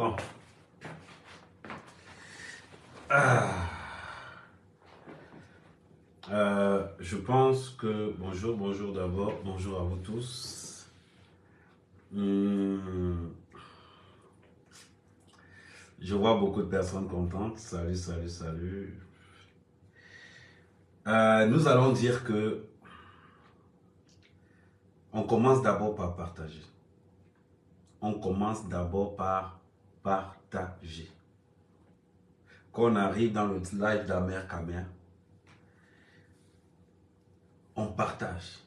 Bon. Ah. Je pense que... Bonjour d'abord. Bonjour à vous tous. Je vois beaucoup de personnes contentes. Salut. Nous allons dire que on commence d'abord par partager. On commence d'abord par partager. Quand on arrive dans le live d'Amer Kamer, on partage.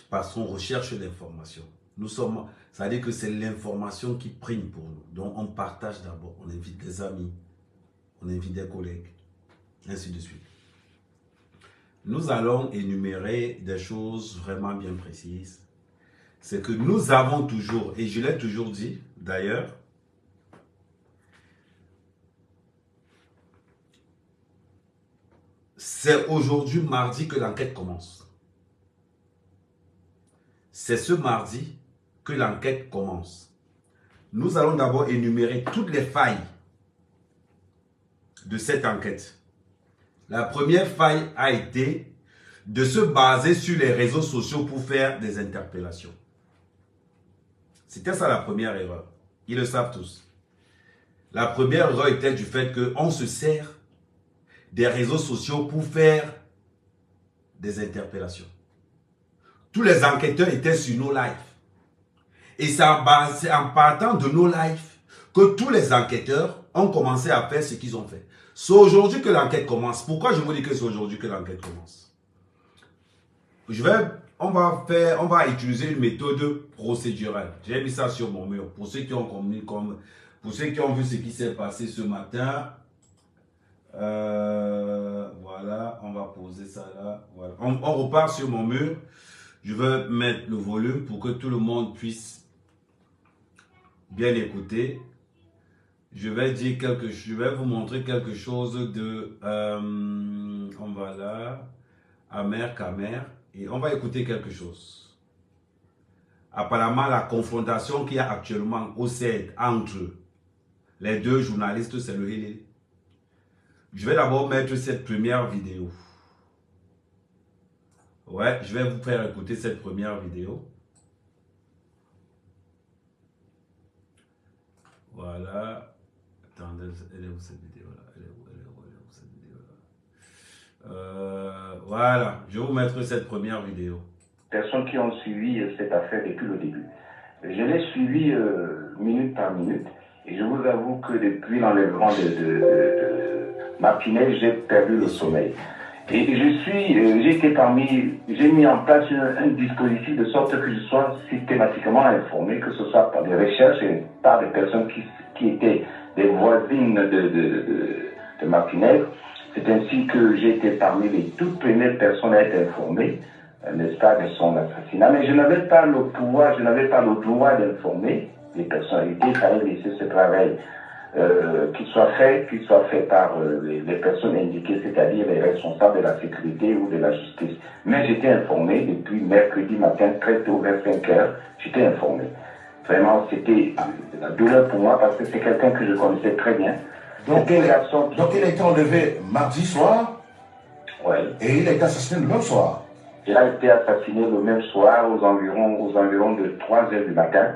Parce qu'on recherche l'information. Ça veut dire que c'est l'information qui prime pour nous. Donc on partage d'abord. On invite des amis, on invite des collègues, ainsi de suite. Nous allons énumérer des choses vraiment bien précises. C'est que nous avons toujours, et je l'ai toujours dit d'ailleurs, c'est aujourd'hui mardi que l'enquête commence. C'est ce mardi que l'enquête commence. Nous allons d'abord énumérer toutes les failles de cette enquête. La première faille a été de se baser sur les réseaux sociaux pour faire des interpellations. C'était ça la première erreur. Ils le savent tous. La première erreur était du fait qu'on se sert des réseaux sociaux pour faire des interpellations. Tous les enquêteurs étaient sur nos lives. Et c'est en partant de nos lives que tous les enquêteurs ont commencé à faire ce qu'ils ont fait. C'est aujourd'hui que l'enquête commence. Pourquoi je vous dis que c'est aujourd'hui que l'enquête commence? On va utiliser une méthode procédurale. J'ai mis ça sur mon mur. Pour ceux qui ont pour ceux qui ont vu ce qui s'est passé ce matin. Voilà, on va poser ça là. Voilà. On repart sur mon mur. Je vais mettre le volume pour que tout le monde puisse bien écouter. Je vais vous montrer quelque chose de on va là, Amer Kamer, et on va écouter quelque chose. Apparemment, la confrontation qu'il y a actuellement au CED entre les deux journalistes, c'est le Hélé. Je vais d'abord mettre cette première vidéo. Ouais, je vais vous faire écouter cette première vidéo. Voilà. Attendez, elle est où cette vidéo-là? Elle est où cette vidéo-là? Voilà, je vais vous mettre cette première vidéo. Personnes qui ont suivi cette affaire depuis le début. Je l'ai suivi minute par minute et je vous avoue que depuis l'enlèvement de Martinez, j'ai perdu le sommeil. Et j'ai mis en place un dispositif de sorte que je sois systématiquement informé, que ce soit par des recherches et par des personnes qui étaient des voisines de Martinez. C'est ainsi que j'ai été parmi les toutes premières personnes à être informées, n'est-ce pas, de son assassinat. Mais je n'avais pas le pouvoir, je n'avais pas le droit d'informer les personnalités. Il fallait laisser ce travail qu'il soit fait par les personnes indiquées, c'est-à-dire les responsables de la sécurité ou de la justice. Mais j'étais informé depuis mercredi matin, très tôt, vers 5 heures, j'étais informé. Vraiment, c'était de la douleur pour moi parce que c'est quelqu'un que je connaissais très bien. Donc il a été enlevé mardi soir, ouais. Et il a été assassiné le même soir. Il a été assassiné le même soir aux environs de 3 heures du matin.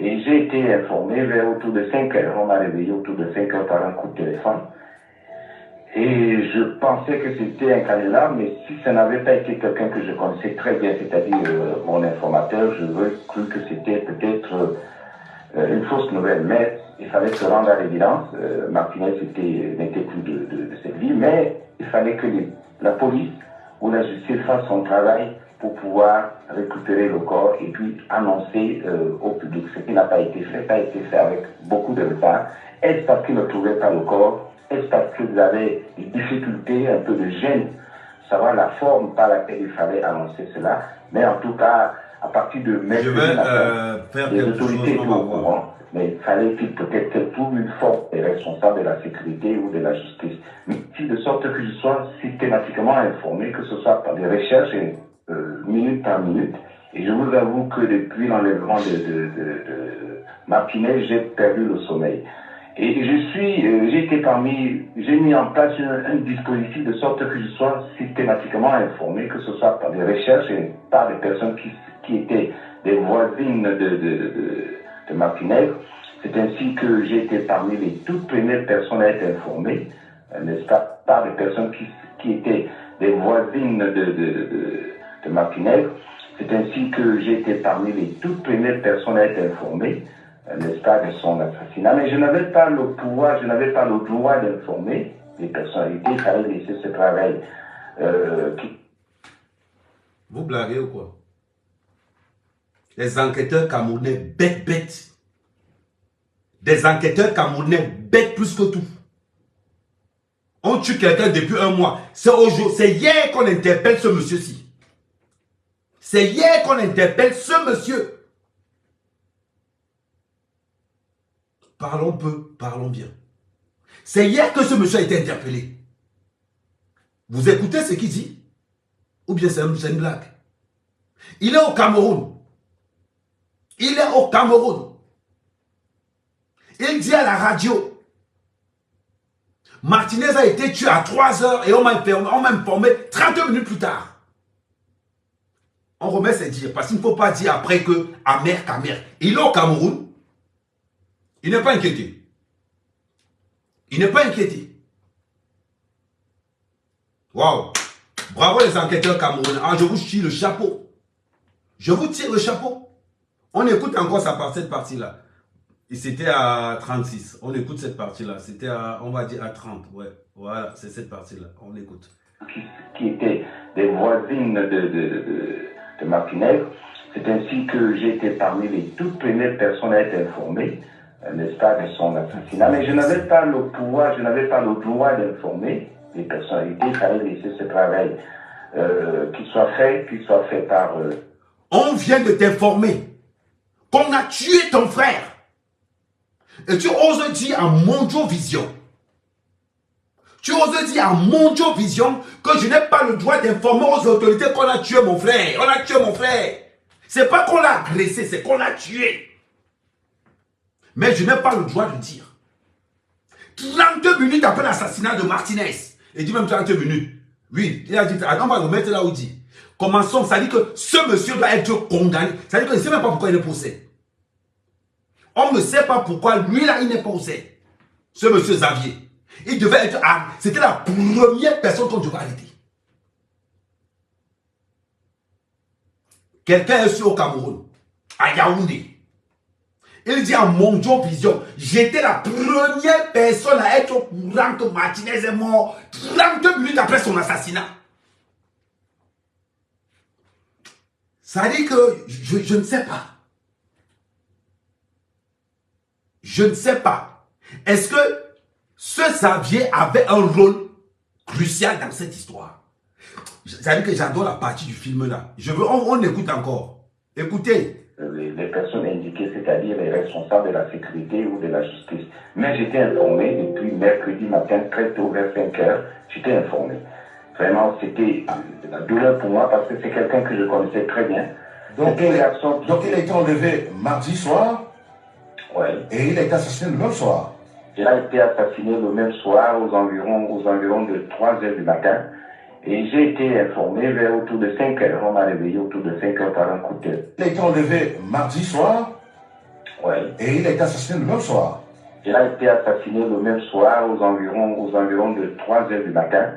Et j'ai été informé vers autour de 5 heures. On m'a réveillé autour de 5 heures par un coup de téléphone. Et je pensais que c'était un candidat, mais si ça n'avait pas été quelqu'un que je connaissais très bien, c'est-à-dire mon informateur, je veux cru que c'était peut-être une fausse nouvelle. Mais il fallait se rendre à l'évidence. Martinez n'était plus de cette vie, mais il fallait que la police ou la justice fasse son travail pour pouvoir récupérer le corps et puis annoncer au public. Ce qui n'a pas été fait avec beaucoup de retard. Est-ce parce qu'ils ne trouvaient pas le corps? Est-ce parce qu'ils avaient des difficultés, un peu de gêne, savoir la forme par laquelle il fallait annoncer cela? Mais en tout cas, à partir de mercredi matin, les autorités étaient au courant. Mais il fallait qu'il peut-être que pour une forme des responsables de la sécurité ou de la justice. Mais de sorte que je sois systématiquement informé, que ce soit par des recherches et minute par minute. Et je vous avoue que depuis l'enlèvement de Martinez, j'ai perdu le sommeil. Et j'ai mis en place un dispositif de sorte que je sois systématiquement informé, que ce soit par des recherches et par des personnes qui étaient des voisines de Martinez. C'est ainsi que j'ai été parmi les toutes premières personnes à être informées, n'est-ce pas, par des personnes qui étaient des voisines de Martinez. C'est ainsi que j'ai été parmi les toutes premières personnes à être informées, n'est-ce pas, de son assassinat. Mais je n'avais pas le pouvoir, je n'avais pas le droit d'informer les personnalités. Il fallait laisser ce travail. Vous blaguez ou quoi? Les enquêteurs camerounais bêtes. Des enquêteurs camerounais bêtes plus que tout. On tue quelqu'un depuis un mois. C'est hier qu'on interpelle ce monsieur-ci. C'est hier qu'on interpelle ce monsieur. Parlons peu, parlons bien. C'est hier que ce monsieur a été interpellé. Vous écoutez ce qu'il dit? Ou bien c'est une blague? Il est au Cameroun. Il est au Cameroun. Il dit à la radio, Martinez a été tué à 3 heures et on m'a informé 30 minutes plus tard. On remet ses dires parce qu'il ne faut pas dire après que amer qu'amer. Il est au Cameroun. Il n'est pas inquiété. Il n'est pas inquiété. Waouh. Bravo les enquêteurs camerounais. Ah, je vous tire le chapeau. Je vous tire le chapeau. On écoute encore cette partie-là. C'était à 36. On écoute cette partie-là. C'était à, on va dire, à 30. Ouais, voilà, c'est cette partie-là. On écoute. Qui étaient des voisines de Martinez. C'est ainsi que j'ai été parmi les toutes premières personnes à être informées, n'est-ce pas, de son assassinat. Mais je n'avais pas le pouvoir, je n'avais pas le droit d'informer les personnalités. Il fallait laisser ce travail qu'il soit fait par... On vient de t'informer qu'on a tué ton frère. Et tu oses dire à Mondio Vision, tu oses dire à Mondio Vision que je n'ai pas le droit d'informer aux autorités qu'on a tué mon frère. On a tué mon frère. C'est pas qu'on l'a agressé, c'est qu'on l'a tué. Mais je n'ai pas le droit de dire. 32 minutes après l'assassinat de Martinez. Il dit même 30 minutes. Oui, il a dit, on va remettre là où il dit. Commençons, ça dit que ce monsieur doit être condamné. Ça dit que je ne sais même pas pourquoi il est procès. On ne sait pas pourquoi lui là il n'est pas procès. Ce monsieur Xavier. Il devait être arrêté. C'était la première personne qu'on devait arrêter. Quelqu'un est sur au Cameroun, à Yaoundé. Il dit à Mondio Vision, j'étais la première personne à être au courant que Martinez est mort 32 minutes après son assassinat. Ça dit que je ne sais pas. Je ne sais pas. Est-ce que ce Xavier avait un rôle crucial dans cette histoire? Ça veut dire que j'adore la partie du film là. On écoute encore. Écoutez. Les personnes indiquées, c'est-à-dire les responsables de la sécurité ou de la justice. Mais j'étais informé depuis mercredi matin, très tôt, vers 5 heures. J'étais informé. Vraiment, c'était la douleur pour moi parce que c'est quelqu'un que je connaissais très bien. Donc il a été enlevé mardi soir. Ouais. Et il a été assassiné le même soir. Il a été assassiné le même soir aux environs de 3 heures du matin. Et j'ai été informé vers autour de 5 heures. On m'a réveillé autour de 5 heures par un coup de tête. Il a été enlevé mardi soir. Ouais. Et il a été assassiné le même soir. Il a été assassiné le même soir aux environs de 3 heures du matin.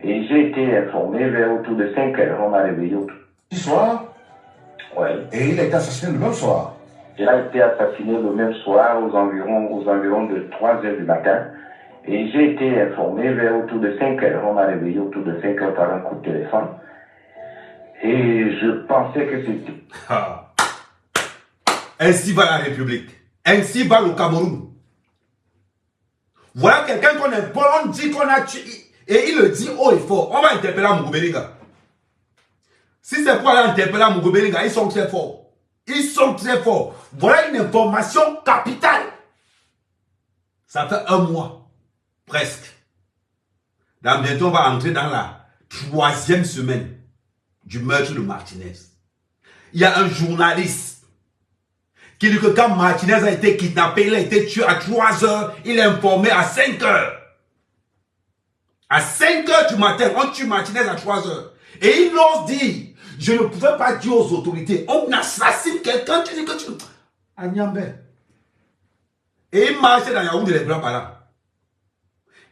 Et j'ai été informé vers autour de 5 heures. On m'a réveillé autour. Mardi soir. Ouais. Et il a été assassiné le même soir. Il a été assassiné le même soir aux environs de 3 heures du matin. Et j'ai été informé vers autour de 5 heures. On m'a réveillé autour de 5 heures par un coup de téléphone. Et je pensais que c'était... Ah. Ainsi va la République. Ainsi va le Cameroun. Voilà quelqu'un qu'on importe, on dit qu'on a tué. Et il le dit haut et fort. On va interpeller Mougou Belinga. Si c'est pour aller interpeller Mougou Belinga, ils sont très forts. Ils sont très forts. Voilà une information capitale. Ça fait un mois. Presque. Dans bientôt, on va entrer dans la 3e semaine du meurtre de Martinez. Il y a un journaliste qui dit que quand Martinez a été kidnappé, il a été tué à 3 heures, il est informé à 5 heures. À 5 heures du matin, on tue Martinez à 3 heures. Et il ose dire, je ne pouvais pas dire aux autorités, on assassine quelqu'un, tu dis que tu... À Niambé. Et il marchait dans Yaoundé, les blancs par là.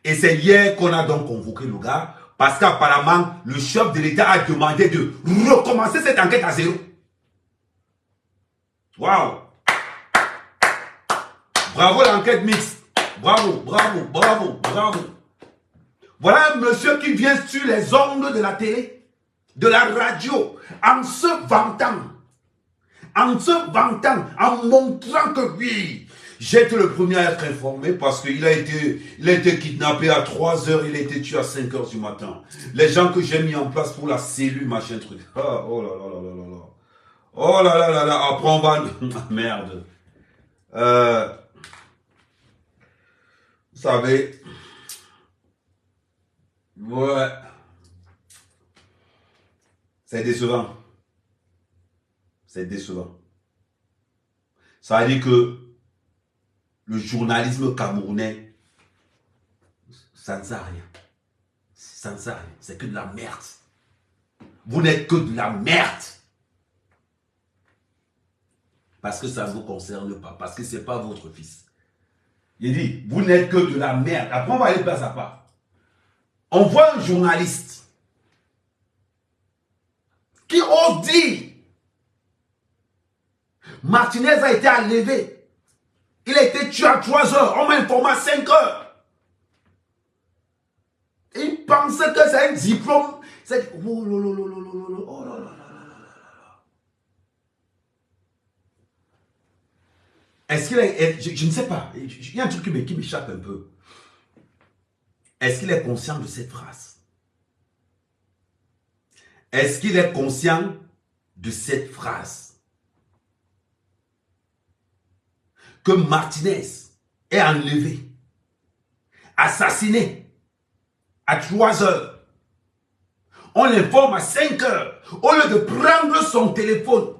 Et c'est hier qu'on a donc convoqué le gars, parce qu'apparemment, le chef de l'État a demandé de recommencer cette enquête à zéro. Waouh! Bravo l'enquête mixte. Bravo, bravo, bravo, bravo. Voilà un monsieur qui vient sur les ondes de la télé, de la radio, en se vantant, en montrant que oui, j'ai été le premier à être informé parce qu'il a été kidnappé à 3 heures, il a été tué à 5 heures du matin. Les gens que j'ai mis en place pour la cellule, machin truc. Ah, oh là là là là là là. Oh là là là là, après on va... Merde. Vous savez... Ouais. C'est décevant. C'est décevant. Ça veut dire que le journalisme camerounais, ça ne sert à rien. Ça ne sert à rien. C'est que de la merde. Vous n'êtes que de la merde. Parce que ça ne vous concerne pas. Parce que ce n'est pas votre fils. Il dit, vous n'êtes que de la merde. Après, on va aller place à part. On voit un journaliste qui ose dire Martinez a été enlevé. Il a été tué à 3 heures. On m'a informé à 5 heures. Il pensait que c'est un diplôme. C'est... Oh là là là là là. Oh là là là là. Est-ce qu'il est... Je ne sais pas. Il y a un truc qui m'échappe un peu. Est-ce qu'il est conscient de cette phrase? Est-ce qu'il est conscient de cette phrase? Que Martinez est enlevé, assassiné à 3 heures. On l'informe à 5 heures. Au lieu de prendre son téléphone,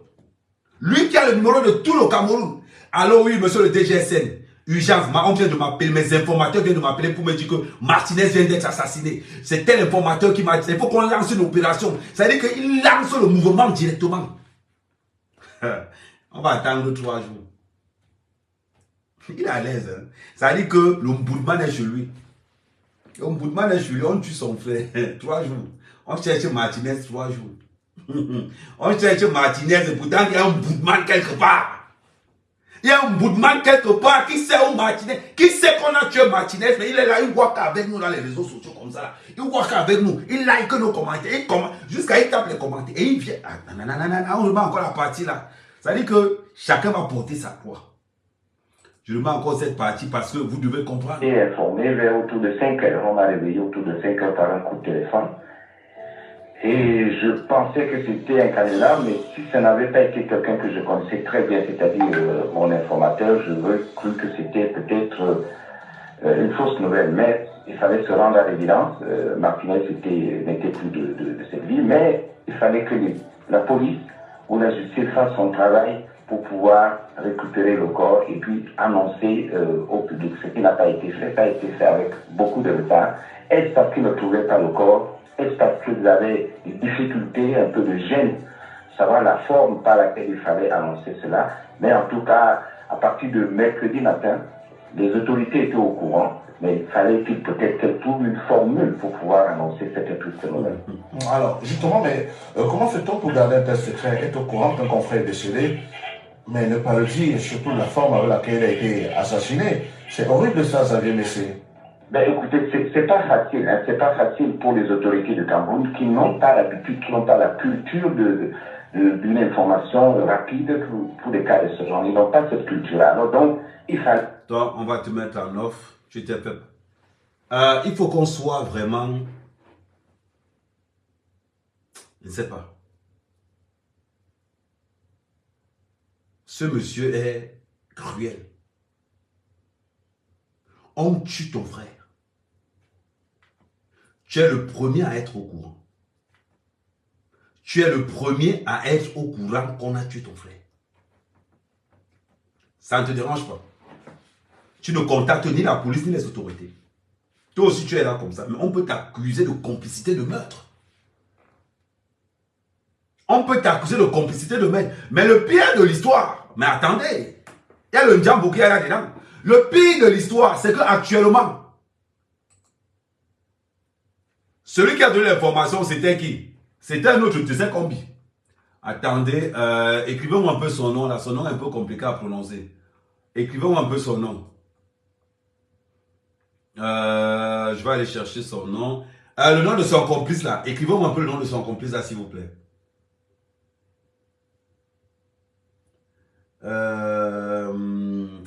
lui qui a le numéro de tout le Cameroun. Alors oui, monsieur le DGSN. Urgence, on vient de m'appeler, mes informateurs viennent de m'appeler pour me dire que Martinez vient d'être assassiné. C'est tel informateur qui m'a dit, il faut qu'on lance une opération. Ça veut dire qu'il lance le mouvement directement. On va attendre 3 jours. Il est à l'aise. Hein? Ça veut dire que le Mboudman est chez lui. Le Mboudman est chez lui, on tue son frère. 3 jours. On cherche Martinez 3 jours. On cherche Martinez et pourtant il y a un Mboudman quelque part. Il y a un Mboudman quelque part qui sait où Martinez, qui sait qu'on a tué Martinez, mais il est là, il voit qu'avec nous dans les réseaux sociaux comme ça. Là. Il voit qu'avec nous, il like nos commentaires, jusqu'à il tape les commentaires. Et il vient, on remet encore la partie là. Ça veut dire que chacun va porter sa croix. Je remets encore cette partie parce que vous devez comprendre. J'ai été informé vers autour de 5 heures, on m'a réveillé autour de 5 heures par un coup de téléphone. Et je pensais que c'était un candidat, mais si ça n'avait pas été quelqu'un que je connaissais très bien, c'est-à-dire mon informateur, je veux cru que c'était peut-être une fausse nouvelle. Mais il fallait se rendre à l'évidence. Martinez n'était plus de cette vie, mais il fallait que la police ou la justice fasse son travail pour pouvoir récupérer le corps et puis annoncer au public. Ce qui n'a pas été fait, ça a été fait avec beaucoup de retard. Est-ce parce qu'ils ne trouvaient pas le corps? Est-ce parce qu'ils avaient des difficultés, un peu de gêne, savoir la forme par laquelle il fallait annoncer cela? Mais en tout cas, à partir de mercredi matin, les autorités étaient au courant, mais il fallait qu'ils peut-être trouvent une formule pour pouvoir annoncer cette triste nouvelle. Alors, justement, mais comment fait-on pour garder un tel secret, être au courant qu'un confrère est décédé, mais ne pas le dire, surtout la forme avec laquelle il a été assassiné? C'est horrible ça, Xavier Messé. Ben écoutez, c'est pas facile, hein, c'est pas facile pour les autorités de Cameroun qui n'ont pas l'habitude, qui n'ont pas la culture d'une information rapide pour des cas de ce genre. Ils n'ont pas cette culture-là. Alors donc, il fallait... Toi, on va te mettre en off. Tu t'es fait. Il faut qu'on soit vraiment... Je ne sais pas. Ce monsieur est cruel. On tue ton frère. Tu es le premier à être au courant. Tu es le premier à être au courant qu'on a tué ton frère. Ça ne te dérange pas. Tu ne contactes ni la police ni les autorités. Toi aussi, tu es là comme ça. Mais on peut t'accuser de complicité de meurtre. On peut t'accuser de complicité de meurtre. Mais le pire de l'histoire, mais attendez, il y a le Ndjambo qui est là-dedans. Le pire de l'histoire, c'est qu'actuellement, celui qui a donné l'information, c'était qui? C'était un autre, tu sais combien? Attendez, écrivez-moi un peu son nom là. Son nom est un peu compliqué à prononcer. Écrivez-moi un peu son nom. Je vais aller chercher son nom. Le nom de son complice là. Écrivez-moi un peu le nom de son complice là, s'il vous plaît.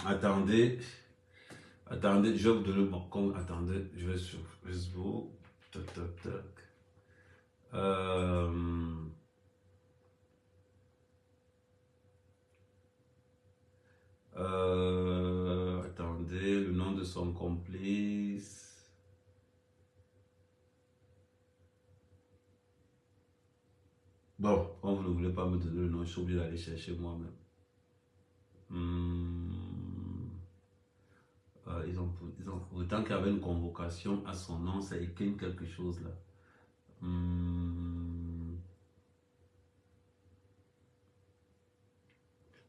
Attendez. Attendez, je vais vous donner mon compte. Attendez, je vais sur Facebook. Tac, tac, tac. Attendez, le nom de son complice. Bon, quand vous ne voulez pas me donner le nom, je suis obligé d'aller chercher moi-même. Autant qu'il y avait une convocation à son nom, ça écrit quelque chose là.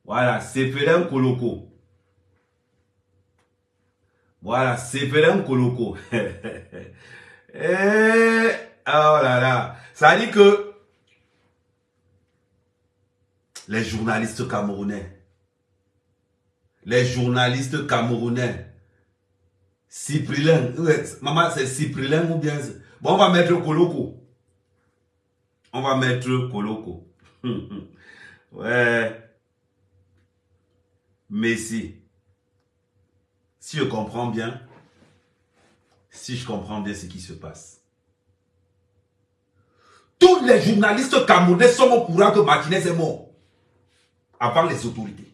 Voilà, Séphelin Koloko. Voilà, Séphelin Koloko. Oh là là. Ça dit que les journalistes camerounais, Cyprien, maman c'est Cyprien ou bien... Bon, on va mettre Koloko. On va mettre Koloko. Ouais. Mais si je comprends bien, ce qui se passe. Tous les journalistes camerounais sont au courant que Martinez est mort. Avant les autorités.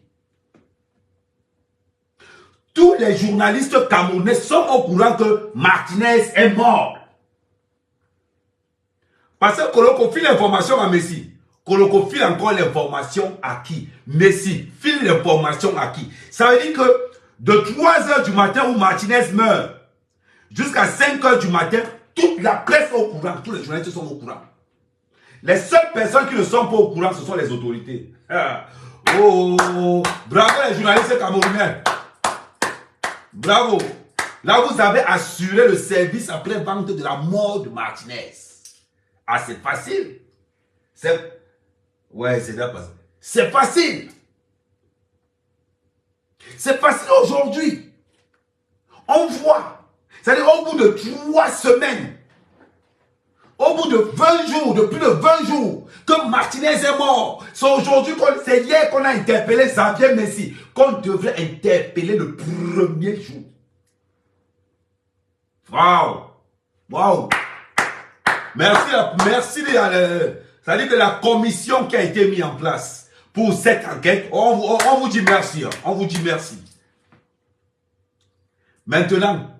Tous les journalistes camerounais sont au courant que Martinez est mort. Parce que Koloko file l'information à Messi. Koloko file encore l'information à qui? Messi file l'information à qui? Ça veut dire que de 3 h du matin où Martinez meurt jusqu'à 5 h du matin, toute la presse est au courant, tous les journalistes sont au courant. Les seules personnes qui ne sont pas au courant, ce sont les autorités. Oh, bravo les journalistes camerounais. Bravo. Là, vous avez assuré le service après-vente de la mort de Martinez. Ah, c'est facile. Ouais, c'est là passé. C'est facile. C'est facile aujourd'hui. On voit. C'est-à-dire au bout de 3 semaines, au bout de 20 jours, de plus de 20 jours, que Martinez est mort. C'est aujourd'hui, c'est hier qu'on a interpellé Xavier Messi, qu'on devrait interpeller le premier jour. Waouh! Waouh! Merci, c'est-à-dire que la commission qui a été mise en place pour cette enquête, on vous dit merci. On vous dit merci. Maintenant,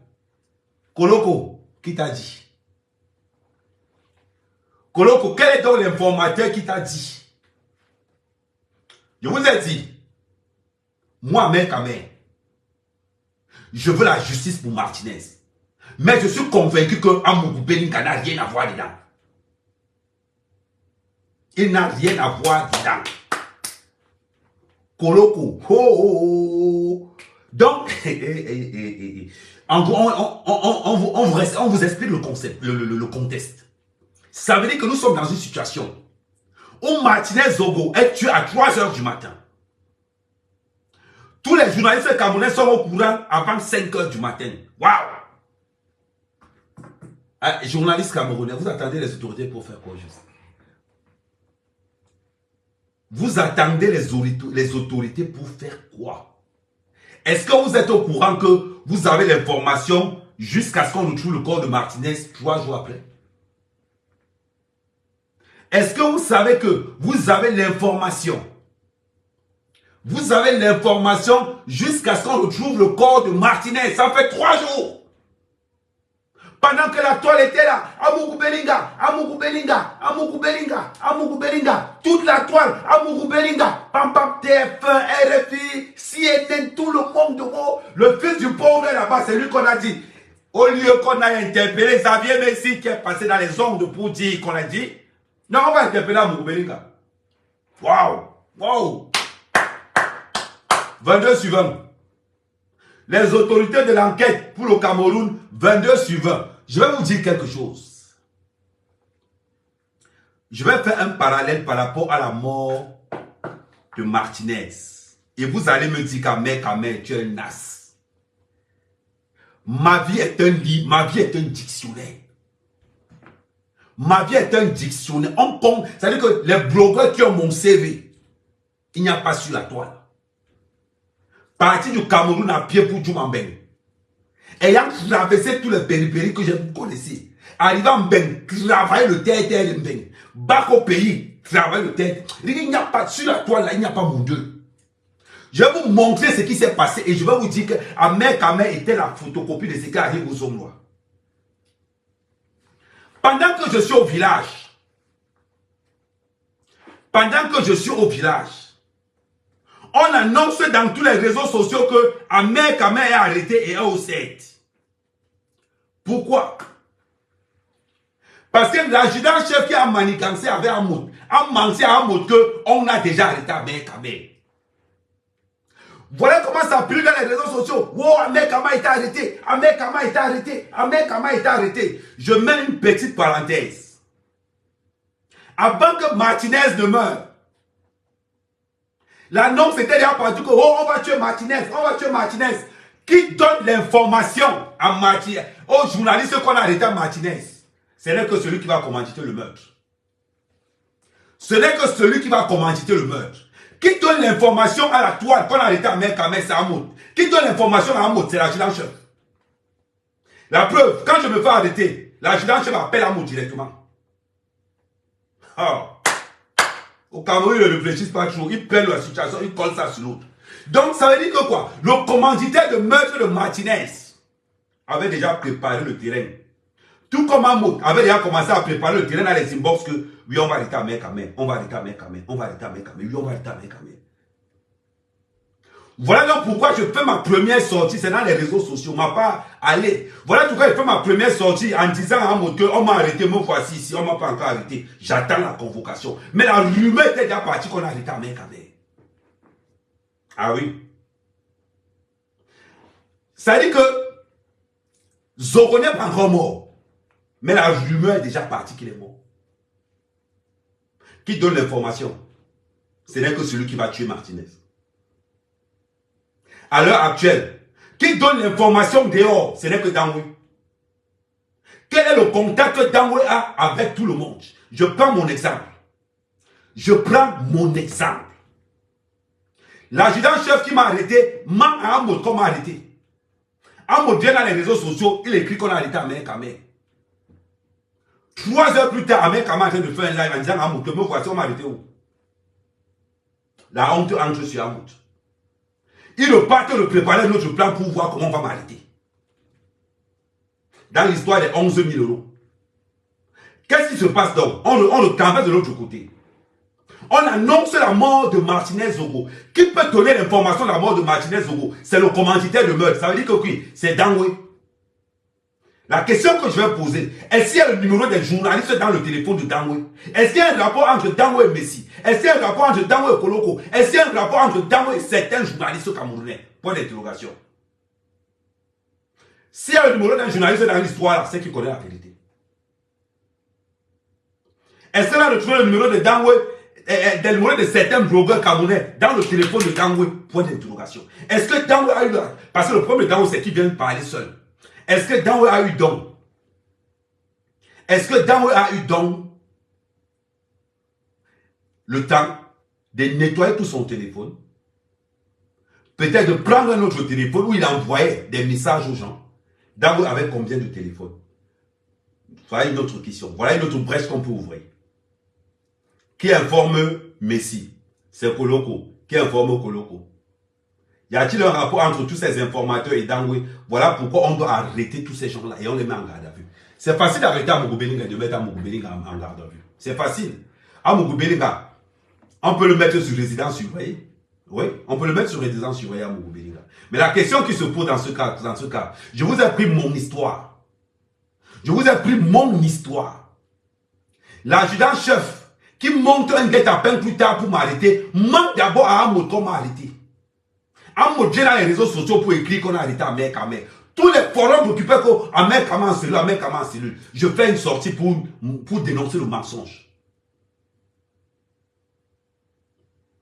Koloko, qui t'a dit? Koloko, quel est donc l'informateur qui t'a dit? Je vous ai dit, moi, mec à mec, je veux la justice pour Martinez. Mais je suis convaincu que Amougou Beninka n'a rien à voir dedans. Il n'a rien à voir dedans. Koloko. Donc, en gros, on vous explique le concept, le contexte. Ça veut dire que nous sommes dans une situation où Martinez Zogo est tué à 3 h du matin. Tous les journalistes camerounais sont au courant avant 5 h du matin. Waouh! Journalistes camerounais, vous attendez les autorités pour faire quoi juste? Vous attendez les autorités pour faire quoi? Est-ce que vous êtes au courant que vous avez l'information jusqu'à ce qu'on retrouve le corps de Martinez 3 jours après? Est-ce que vous savez que vous avez l'information? Vous avez l'information jusqu'à ce qu'on retrouve le corps de Martinez. Ça fait 3 jours. Pendant que la toile était là, Amougou Belinga, Amougou Belinga, Amougou Belinga, Amougou Belinga, toute la toile, Amougou Belinga, Pam Pam, TF1, RFI, CNN, tout le monde de gros. Le fils du pauvre là-bas, c'est lui qu'on a dit. Au lieu qu'on a interpellé Xavier Messi qui est passé dans les ondes pour dire qu'on a dit, non, on va interpeller Amougou Belinga. Waouh, waouh. 22 suivants. Les autorités de l'enquête pour le Cameroun, 22 suivants. Je vais vous dire quelque chose. Je vais faire un parallèle par rapport à la mort de Martinez. Et vous allez me dire qu'Amer, tu es un as. Ma vie est un livre, ma vie est un dictionnaire. Ma vie est un dictionnaire. C'est-à-dire que les blogueurs qui ont mon CV, il n'y a pas sur la toile. Parti du Cameroun à pied pour Djoumambeng. Ayant traversé tous les périphéries que je vous connaissais. Arrivant en Mbeng, travailler le terre de Mbeng. Bac au pays, travailler le terre. Il n'y a pas, sur la toile là, il n'y a pas mon Dieu. Je vais vous montrer ce qui s'est passé et je vais vous dire que Amer Kamer était la photocopie de ce qui arrive aux Somnois. Pendant que je suis au village, on annonce dans tous les réseaux sociaux que Amer Kamer est arrêté et est au 7. Pourquoi? Parce que l'adjudant-chef qui a manigancé avec Amoud a menti à Amoud qu'on a déjà arrêté Amer Kamer. Voilà comment ça pue dans les réseaux sociaux. Oh, Amer Kamer est arrêté. Amer Kamer est arrêté. Amer Kamer est arrêté. Je mets une petite parenthèse. Avant que Martinez ne meure, l'annonce était déjà partie que oh, on va tuer Martinez, on va tuer Martinez. Qui donne l'information à Martinez, aux journalistes qu'on a arrêté à Martinez? Ce n'est que celui qui va commanditer le meurtre. Ce n'est que celui qui va commanditer le meurtre. Qui donne l'information à la toile qu'on a arrêté à Amer Kamer, c'est Amoud. Qui donne l'information à Amoud, c'est l'adjudant-chef. La preuve, quand je me fais arrêter, l'adjudant-chef appelle Amoud directement. Oh. Au Cameroun, ils ne réfléchissent pas toujours. Ils prennent la situation, ils collent ça sur l'autre. Donc, ça veut dire que quoi? Le commanditaire de meurtre de Martinez avait déjà préparé le terrain. Tout comme Amoud avait déjà commencé à préparer le terrain dans les inbox que oui, on va arrêter Amer Kamer, on va arrêter Amer Kamer, on va arrêter Amer Kamer, oui, on va arrêter Amer Kamer. Voilà donc pourquoi je fais ma première sortie, c'est dans les réseaux sociaux, on m'a pas allé. Voilà pourquoi je fais ma première sortie en disant à Amoud qu'on m'a arrêté, me voici ici, on m'a pas encore arrêté. J'attends la convocation. Mais la rumeur était déjà partie qu'on a arrêté Amer Kamer. Ah oui. Ça dit que Zoko n'est pas encore mort. Mais la rumeur est déjà partie qu'il est mort. Qui donne l'information? Ce n'est que celui qui va tuer Martinez. À l'heure actuelle, qui donne l'information dehors? Ce n'est que Danwe. Quel est le contact que Danwe a avec tout le monde? Je prends mon exemple. L'adjudant-chef qui m'a arrêté, ment à Amoud qu'on m'a arrêté. Amoud vient dans les réseaux sociaux, il écrit qu'on a arrêté Amer Kamer. 3 heures plus tard, Amer Kamer est en train de faire un live en disant Amoud, que me voici, on m'a arrêté où? La honte entre sur Amoud. Il repart de préparer notre plan pour voir comment on va m'arrêter. Dans l'histoire des 11 000 €. Qu'est-ce qui se passe donc? On le campagne de l'autre côté. On annonce la mort de Martinez Zogo. Qui peut donner l'information de la mort de Martinez Zogo? C'est le commanditaire de meurtre. Ça veut dire que oui, c'est Danwe. La question que je vais poser, est-ce qu'il y a le numéro des journalistes dans le téléphone de Danwe? Est-ce qu'il y a un rapport entre Danwe et Messi? Est-ce qu'il y a un rapport entre Danwe et Koloko? Est-ce qu'il y a un rapport entre Danwe et certains journalistes camerounais? Point d'interrogation. S'il y a le numéro d'un journaliste dans l'histoire, c'est qu'il connaît la vérité. Est-ce qu'on a retrouvé le numéro de Danwe, des numéros de certains blogueurs camerounais dans le téléphone de Danwe? Point d'interrogation. Est-ce que Danwe a eu... Parce que le problème de Danwe, c'est qu'il vient de parler seul. Est-ce que Danwe a eu don? Est-ce que Danwe a eu don le temps de nettoyer tout son téléphone? Peut-être de prendre un autre téléphone où il envoyait des messages aux gens. Danwe avait combien de téléphones? Voilà une autre question. Voilà une autre brèche qu'on peut ouvrir. Qui informe Messi? C'est Koloko. Qui informe Koloko? Y a-t-il un rapport entre tous ces informateurs et Dangwe? Voilà pourquoi on doit arrêter tous ces gens-là et on les met en garde à vue. C'est facile d'arrêter Amougou Bellinga et de mettre Amougou Bellinga en garde à vue. C'est facile. Amougou Bellinga, on peut le mettre sur résidence surveillée. Oui, on peut le mettre sur résidence surveillée Amougou Bellinga. Mais la question qui se pose dans ce cas, je vous ai pris mon histoire. Je vous ai pris mon histoire. L'adjudant-chef qui monte un guet-apens plus tard pour m'arrêter, manque d'abord à Amoud qu'on m'a arrêté. Amoud vient dans les réseaux sociaux pour écrire qu'on a arrêté Ahmed Kamel. Tous les forums occupés qu'Ahmed Kamel en cellule, Ahmed Kamel en cellule. Je fais une sortie pour dénoncer le mensonge.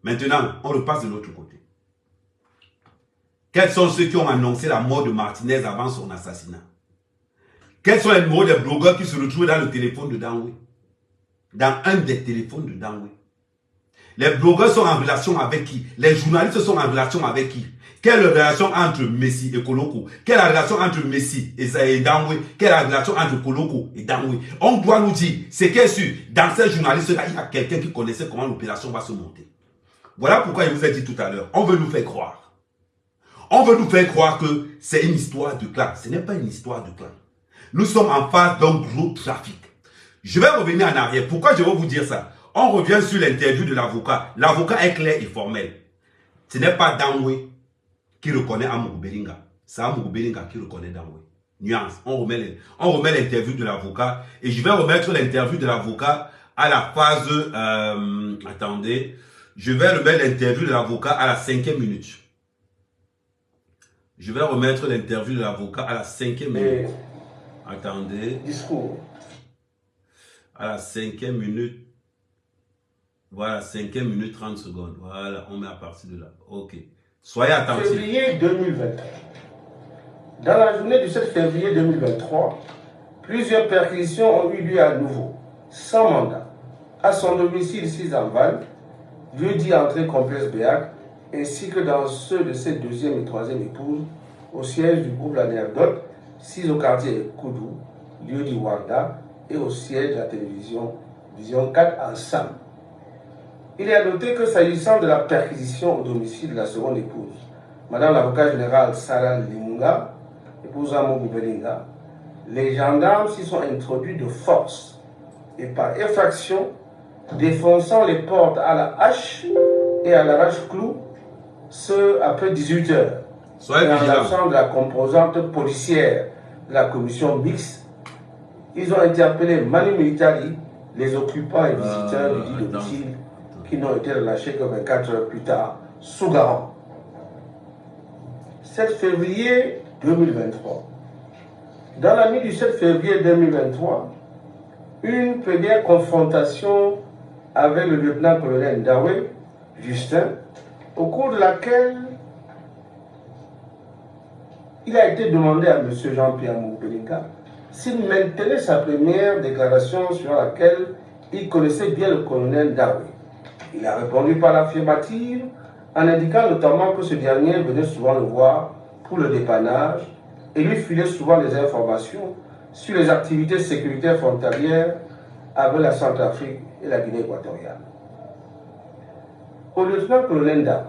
Maintenant, on repasse de l'autre côté. Quels sont ceux qui ont annoncé la mort de Martinez avant son assassinat? Quels sont les numéros des blogueurs qui se retrouvent dans le téléphone de Dangwe? Dans un des téléphones de Dangwe. Les blogueurs sont en relation avec qui? Les journalistes sont en relation avec qui? Quelle est la relation entre Messi et Koloko? Quelle est la relation entre Messi et Dangwe? Quelle est la relation entre Koloko et Dangwe? On doit nous dire, c'est qu'est sûr, dans ces journalistes-là, il y a quelqu'un qui connaissait comment l'opération va se monter. Voilà pourquoi je vous ai dit tout à l'heure, on veut nous faire croire. On veut nous faire croire que c'est une histoire de clan. Ce n'est pas une histoire de clan. Nous sommes en face d'un gros trafic. Je vais revenir en arrière. Pourquoi je vais vous dire ça? On revient sur l'interview de l'avocat. L'avocat est clair et formel. Ce n'est pas Dangwe qui reconnaît Amougou Bellinga. C'est Amougou Bellinga qui reconnaît Dangwe. Nuance. On remet l'interview de l'avocat. Et je vais remettre l'interview de l'avocat à la phase... attendez. Je vais remettre l'interview de l'avocat à la 5e minute. Je vais remettre l'interview de l'avocat à la 5e minute. Attendez. Discours. À la 5e minute. Voilà, 5e minute 30 secondes. Voilà, on met à partir de là. Ok. Soyez attentifs. Février 2023. Dans la journée du 7 février 2023, plusieurs perquisitions ont eu lieu à nouveau, sans mandat, à son domicile 6 en Val, lieu-dit entrée complexe Béac, ainsi que dans ceux de ses deuxième et troisième épouses, au siège du groupe L'Anecdote, 6 au quartier Koudou, lieu-dit Wanda, et au siège de la télévision Vision 4 ensemble. Il est à noter que s'agissant de la perquisition au domicile de la seconde épouse, Madame l'avocat générale Sarah Limunga, épouse Amougou Bellinga, les gendarmes s'y sont introduits de force et par effraction, défonçant les portes à la hache et à l'arrache-clou, ce après 18 heures. Soyez en vigilants. l'absence de la composante policière de la commission mixte, ils ont interpellé Manu Militari, les occupants et visiteurs du dit domicile, qui n'ont été relâchés que 24 heures plus tard, sous garant. 7 février 2023. Dans la nuit du 7 février 2023, une première confrontation avec le lieutenant-colonel Ndawe, Justin, au cours de laquelle il a été demandé à M. Jean-Pierre Amougou Bellinga s'il maintenait sa première déclaration sur laquelle il connaissait bien le colonel Ndawe. Il a répondu par l'affirmative en indiquant notamment que ce dernier venait souvent le voir pour le dépannage et lui filait souvent des informations sur les activités sécuritaires frontalières avec la Centrafrique et la Guinée équatoriale. Au lieutenant-colonel Ndawe,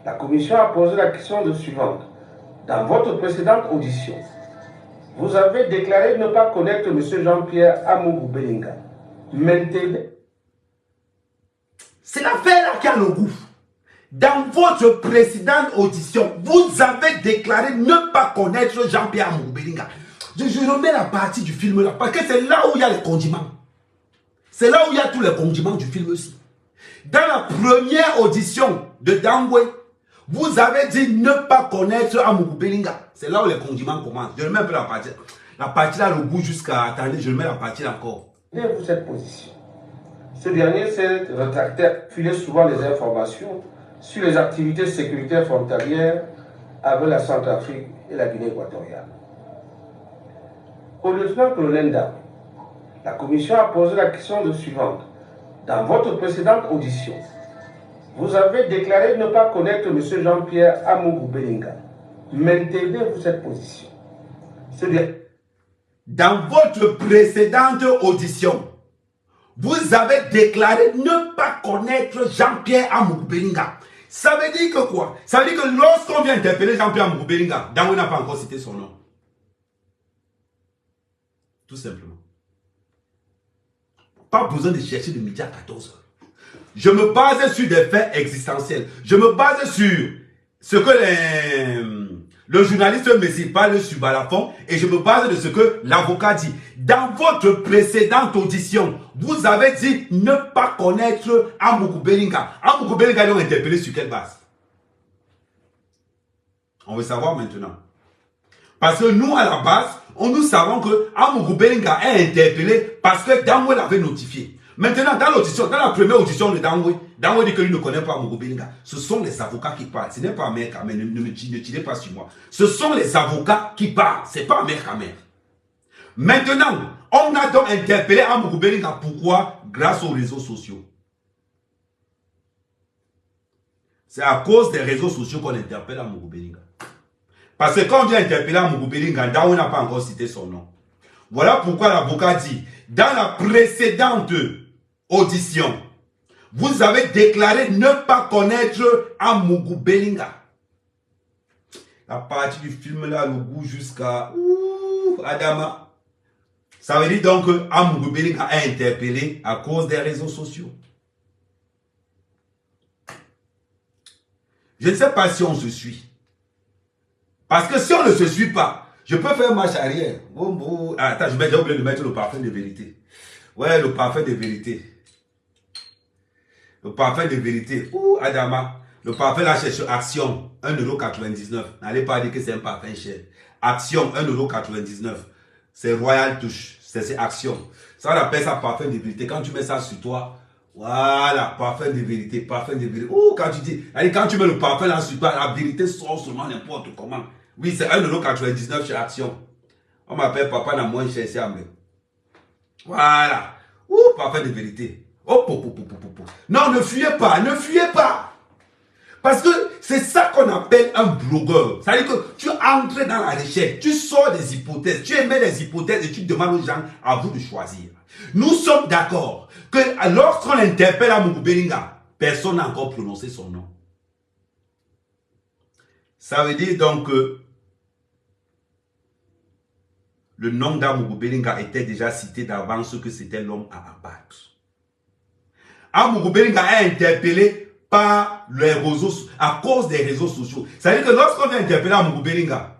la commission a posé la question suivante. Dans votre précédente audition, vous avez déclaré ne pas connaître M. Jean-Pierre Amougou Bellinga. Maintenez. C'est l'affaire qui a le goût. Dans votre précédente audition, vous avez déclaré ne pas connaître Jean-Pierre Amougou Bellinga. Je remets la partie du film là, parce que c'est là où il y a les condiments. C'est là où il y a tous les condiments du film aussi. Dans la première audition de Dangwe, vous avez dit ne pas connaître Amougou Bellinga. C'est là où les condiments commencent. Je remets un peu la partie. La partie là, le goût jusqu'à... Attendez, je remets la partie là encore. Vous cette position. Ce dernier s'est rétracté, filait souvent des informations sur les activités sécuritaires frontalières avec la Centrafrique et la Guinée équatoriale. Au lieutenant-colonel Ndawe, la commission a posé la question suivante. Dans votre précédente audition, vous avez déclaré ne pas connaître M. Jean-Pierre Amougou Bellinga. Maintenez-vous cette position. Dans votre précédente audition, vous avez déclaré ne pas connaître Jean-Pierre Amougou Bellinga. Ça veut dire que quoi? Ça veut dire que lorsqu'on vient interpeller Jean-Pierre Mougou-Belinga, Dangoye n'a pas encore cité son nom. Tout simplement. Pas besoin de chercher de midi à 14h. Je me base sur des faits existentiels. Je me base sur ce que le journaliste me parle sur Balafon et je me base de ce que l'avocat dit. Dans votre précédente audition, vous avez dit ne pas connaître Amougou Belinga. Amougou Belinga l'ont interpellé sur quelle base? On veut savoir maintenant. Parce que nous, à la base, nous savons que Amougou Belinga est interpellé parce que Dangoye l'avait notifié. Maintenant, dans l'audition, dans la première audition de Dangoye, Dangoye dit que lui ne connaît pas Amougou Belinga. Ce sont les avocats qui parlent. Ce n'est pas Amer Kamer, ne tirez pas sur moi. Ce sont les avocats qui parlent. Ce n'est pas Amer Kamer. Maintenant, on a donc interpellé Amougou Belinga. Pourquoi? Grâce aux réseaux sociaux. C'est à cause des réseaux sociaux qu'on interpelle Amougou Belinga. Parce que quand on vient interpeller Amougou Belinga, Dangoye n'a pas encore cité son nom. Voilà pourquoi l'avocat dit, dans la précédente audition, vous avez déclaré ne pas connaître Amougou Belinga. La partie du film là, le goût jusqu'à Adama. Ça veut dire donc que Amougou Belinga a interpellé à cause des réseaux sociaux. Je ne sais pas si on se suit. Parce que si on ne se suit pas, je peux faire marche arrière. Attends, j'ai oublié de mettre le parfum de vérité. Ouais, le parfum de vérité. Le parfum de vérité. Adama. Le parfum là, c'est sur Action. 1,99 €. N'allez pas dire que c'est un parfum cher. Action, 1,99 €. C'est Royal Touch. C'est Action. Ça, on appelle ça parfum de vérité. Quand tu mets ça sur toi, voilà, parfum de vérité, parfum de vérité. Quand tu dis, quand tu mets le parfum là sur toi, la vérité sort seulement n'importe comment. Oui, c'est 1,99 € chez Action. On m'appelle papa n'a moins cher, c'est Amé. Voilà. Parfum de vérité. Non, ne fuyez pas, ne fuyez pas. Parce que c'est ça qu'on appelle un blogueur. C'est-à-dire que tu entres dans la recherche, tu sors des hypothèses, tu émets des hypothèses et tu demandes aux gens à vous de choisir. Nous sommes d'accord que lorsqu'on interpelle Amougou Belinga, personne n'a encore prononcé son nom. Ça veut dire donc que le nom d'Amougou Belinga était déjà cité d'avance que c'était l'homme à abattre. Amougou Belinga est interpellé par les réseaux, à cause des réseaux sociaux. Ça veut dire que lorsqu'on vient interpeller Amougou Belinga,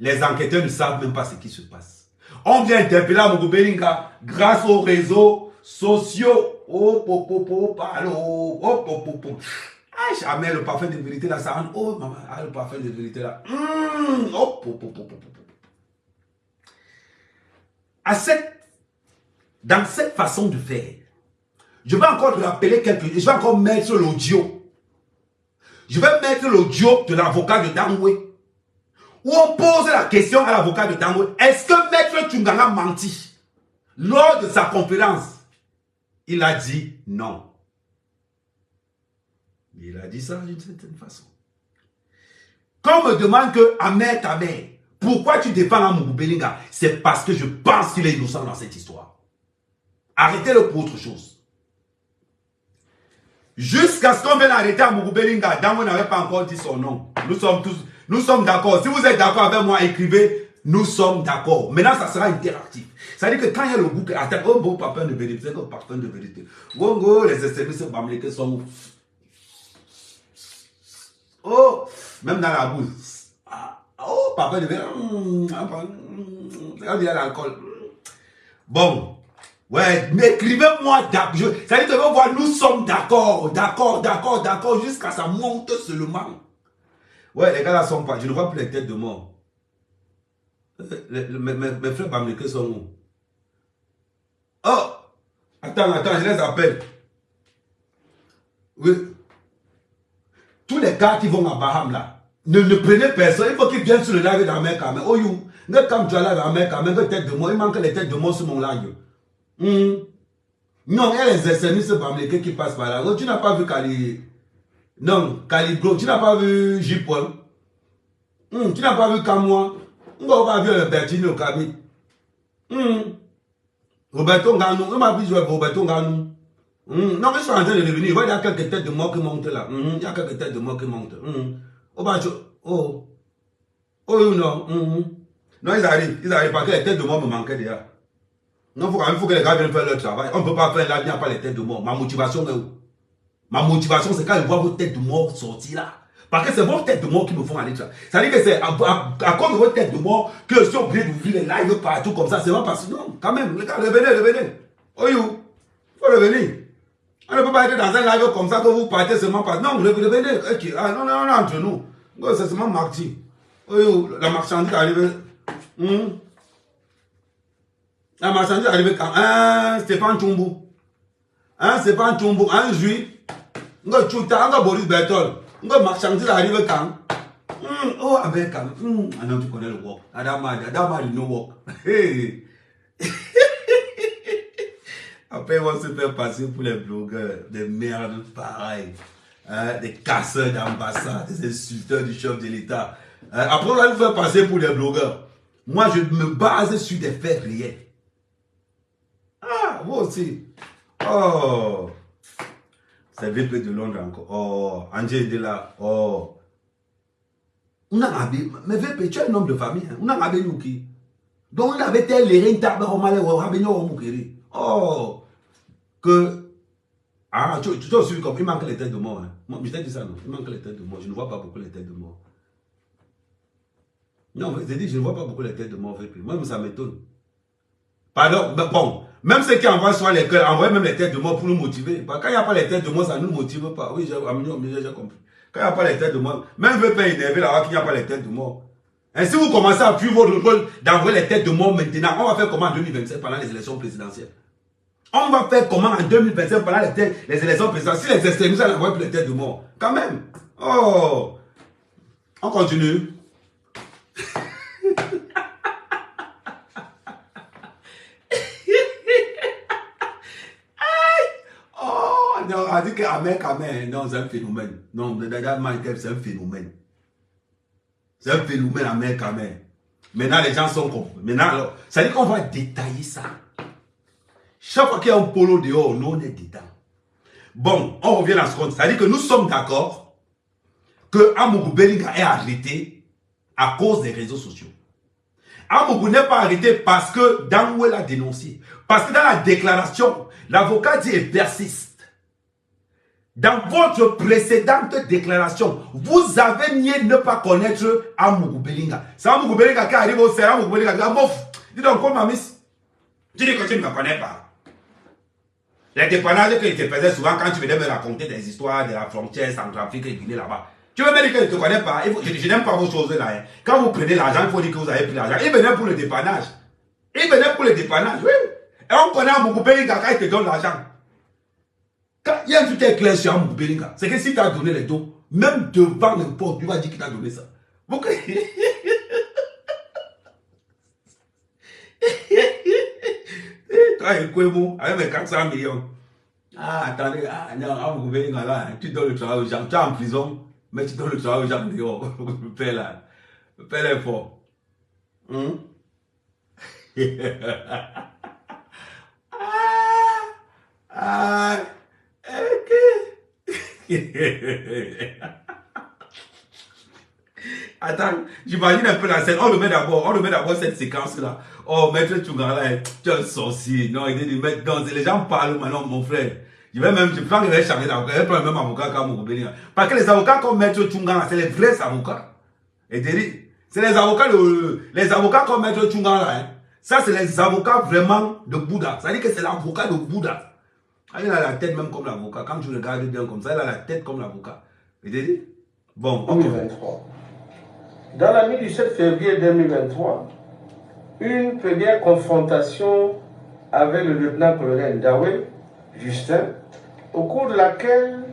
les enquêteurs ne savent même pas ce qui se passe. On vient interpeller Amougou Belinga grâce aux réseaux sociaux. Jamais le parfum de vérité là, ça rend. Oh maman, le parfum de vérité là. Dans cette façon de faire, je vais encore rappeler quelque chose. Je vais encore mettre l'audio. Je vais mettre l'audio de l'avocat de Dangoye. Où on pose la question à l'avocat de Dangoye. Est-ce que Maître Tchunganga menti? Lors de sa conférence, il a dit non. Il a dit ça d'une certaine façon. Quand on me demande que Amer Kamer, pourquoi tu défends Amougou Belinga? C'est parce que je pense qu'il est innocent dans cette histoire. Arrêtez-le pour autre chose. Jusqu'à ce qu'on vienne arrêter Amougou Belinga, Dangoye n'avait pas encore dit son nom. Nous sommes d'accord. Si vous êtes d'accord avec moi, écrivez, nous sommes d'accord. Maintenant, ça sera interactif. Ça veut dire que quand il y a le goût, attends, oh, bon, parfum de vérité, c'est un parfum de vérité. Wongo, les services bamlékés sont. Oh, même dans la bouche. Oh, parfum de vérité. Il y a l'alcool. Bon. Ouais, mais écrivez-moi d'accord. Ça veut dire que voir, nous sommes d'accord, d'accord, jusqu'à ça monte seulement. Ouais, les gars là sont pas. Je ne vois plus les têtes de mort. Mes frères bamlékés sont où? Oh! Attends, je les appelle. Oui. Tous les gars qui vont à Baham là, ne prenez personne. Il faut qu'ils viennent sur le live d'Amer Kamer. Oh you, quand tu as live d'Amer Kamer, que tête de mort, il manque les têtes de mort sur mon live. Non, il y a les extrémistes bamlékés qui passent par là. Oh, tu n'as pas vu Kali. Non, Calibro, tu n'as pas vu J-Point. Tu n'as pas vu Kamoa. On n'a pas vu Bertino Kami. Roberto Nganou, on m'a vu jouer Roberto Nganou. Non, mais je suis en train de revenir. Il y a quelques têtes de mort qui montent là. Il y a quelques têtes de mort qui montent. Oh, bah, oh. Oh, non. Non, ils arrivent parce que les têtes de mort me manquaient déjà. Non, il faut que les gars viennent faire leur travail. On ne peut pas faire là, il n'y a pas les têtes de mort. Ma motivation est où? Ma motivation, c'est quand je vois vos têtes de mort sortir là. Parce que c'est vos têtes de mort qui me font aller là. Ça veut dire que c'est à cause de vos têtes de mort que je suis obligé d'ouvrir les lives partout comme ça. C'est pas parce que non, quand même, les gars, revenez. Oh, you. Il faut revenir. On ne peut pas être dans un live comme ça que vous partez seulement par... Non, revenez. Okay. Ah, non, entre nous. C'est seulement Marty. Oh, you. La marchandise est arrivée. La marchandise est arrivée quand? Stéphane Tchoumbou. Stéphane Tchoumbou. Juif. Boris Bertol. Marchandise arrive quand? Oh, avec quand? Ah non, tu connais le work. Adama, il no work. Hey. Après, on se fait passer pour les blogueurs, des merdes pareilles, des casseurs d'ambassade, des insulteurs du chef de l'État. Après, on va nous faire passer pour des blogueurs. Moi, je me base sur des faits réels. Ah, vous aussi. Oh. C'est VP de Londres encore. Oh, Angel de là. Oh. Mais VP, tu es un homme de famille. On a rabé nous qui. Donc, on avait tel les reins au malais, au rabé nous au moukiri. Oh. Que. Ah, tu as suivi comme il manque les têtes de mort. Moi, je t'ai dit ça, non? Il manque les têtes de mort. Je ne vois pas beaucoup les têtes de mort. Non, je dit, je ne vois pas beaucoup les têtes de mort, VP. Moi, ça m'étonne. Pardon, mais bon. Même ceux qui envoient soit les cœurs, envoient même les têtes de mort pour nous motiver. Quand il n'y a pas les têtes de mort, ça ne nous motive pas. Oui, j'ai compris. Quand il n'y a pas les têtes de mort, même VP est énervé là-bas qu'il n'y a pas les têtes de mort. Et si vous commencez à fuir votre rôle d'envoyer les têtes de mort maintenant, on va faire comment en 2027 pendant les élections présidentielles? On va faire comment en 2027 pendant les élections présidentielles? Si les extrémistes n'envoient plus les têtes de mort, quand même. Oh, on continue. Non, on dit qu'Amen, non, c'est un phénomène. Non, c'est un phénomène. C'est un phénomène, Amen. Maintenant, les gens sont compris. Maintenant, alors, ça veut dire qu'on va détailler ça. Chaque fois qu'il y a un polo dehors, nous, on est dedans. Bon, on revient à ce compte. Ça veut dire que nous sommes d'accord que Amougou Bellinga est arrêté à cause des réseaux sociaux. Amougou n'est pas arrêté parce que dans où elle a dénoncé. Parce que dans la déclaration, l'avocat dit et persiste. Dans votre précédente déclaration, vous avez nié ne pas connaître Amougou Bellinga. C'est Amougou Bellinga qui arrive au CERA, Amougou Bellinga qui dit, dis donc, quoi, ma miss? Tu dis que tu ne me connais pas. Les dépannages que je te faisais souvent quand tu venais me raconter des histoires de la frontière Centrafrique et Guinée là-bas. Tu veux me dire que je ne te connais pas? Je n'aime pas vos choses là. Hein. Quand vous prenez l'argent, il faut dire que vous avez pris l'argent. Il venait pour le dépannage. Il venait pour le dépannage, oui. Et on connaît Amougou Bellinga quand il te donne l'argent. Quand il y a un truc qui est clair sur Amougou Bellinga, c'est que si tu as donné les dons, même devant n'importe, tu vas dire qu'il t'a donné ça. Vous croyez? Toi, Ekwemo, avec mes 400 millions. Ah, attendez, non, Amougou Bellinga là, tu donnes le travail aux gens. Tu es en prison, mais tu donnes le travail aux gens dehors. Fais là. Fais l'effort. Attends, j'imagine un peu la scène. On le met d'abord cette séquence-là. Oh, maître Tchoungara, tu es un sorcier. Non, il dit, non, les gens parlent maintenant, mon frère. Je pense que je vais changer d'avocat. Je vais prendre le même avocat qu'Amougou Bellinga. Parce que les avocats comme maître Tchoungara, c'est les vrais avocats. Et c'est les avocats comme maître Tchoungara. Hein. Ça, c'est les avocats vraiment de Bouddha. Ça veut dire que c'est l'avocat de Bouddha. Il a la tête même comme l'avocat. Quand tu regardes bien comme ça, il a la tête comme l'avocat. Et dit, bon, 2023. Dans la nuit du 7 février 2023, une première confrontation avec le lieutenant-colonel Dawé, Justin, au cours de laquelle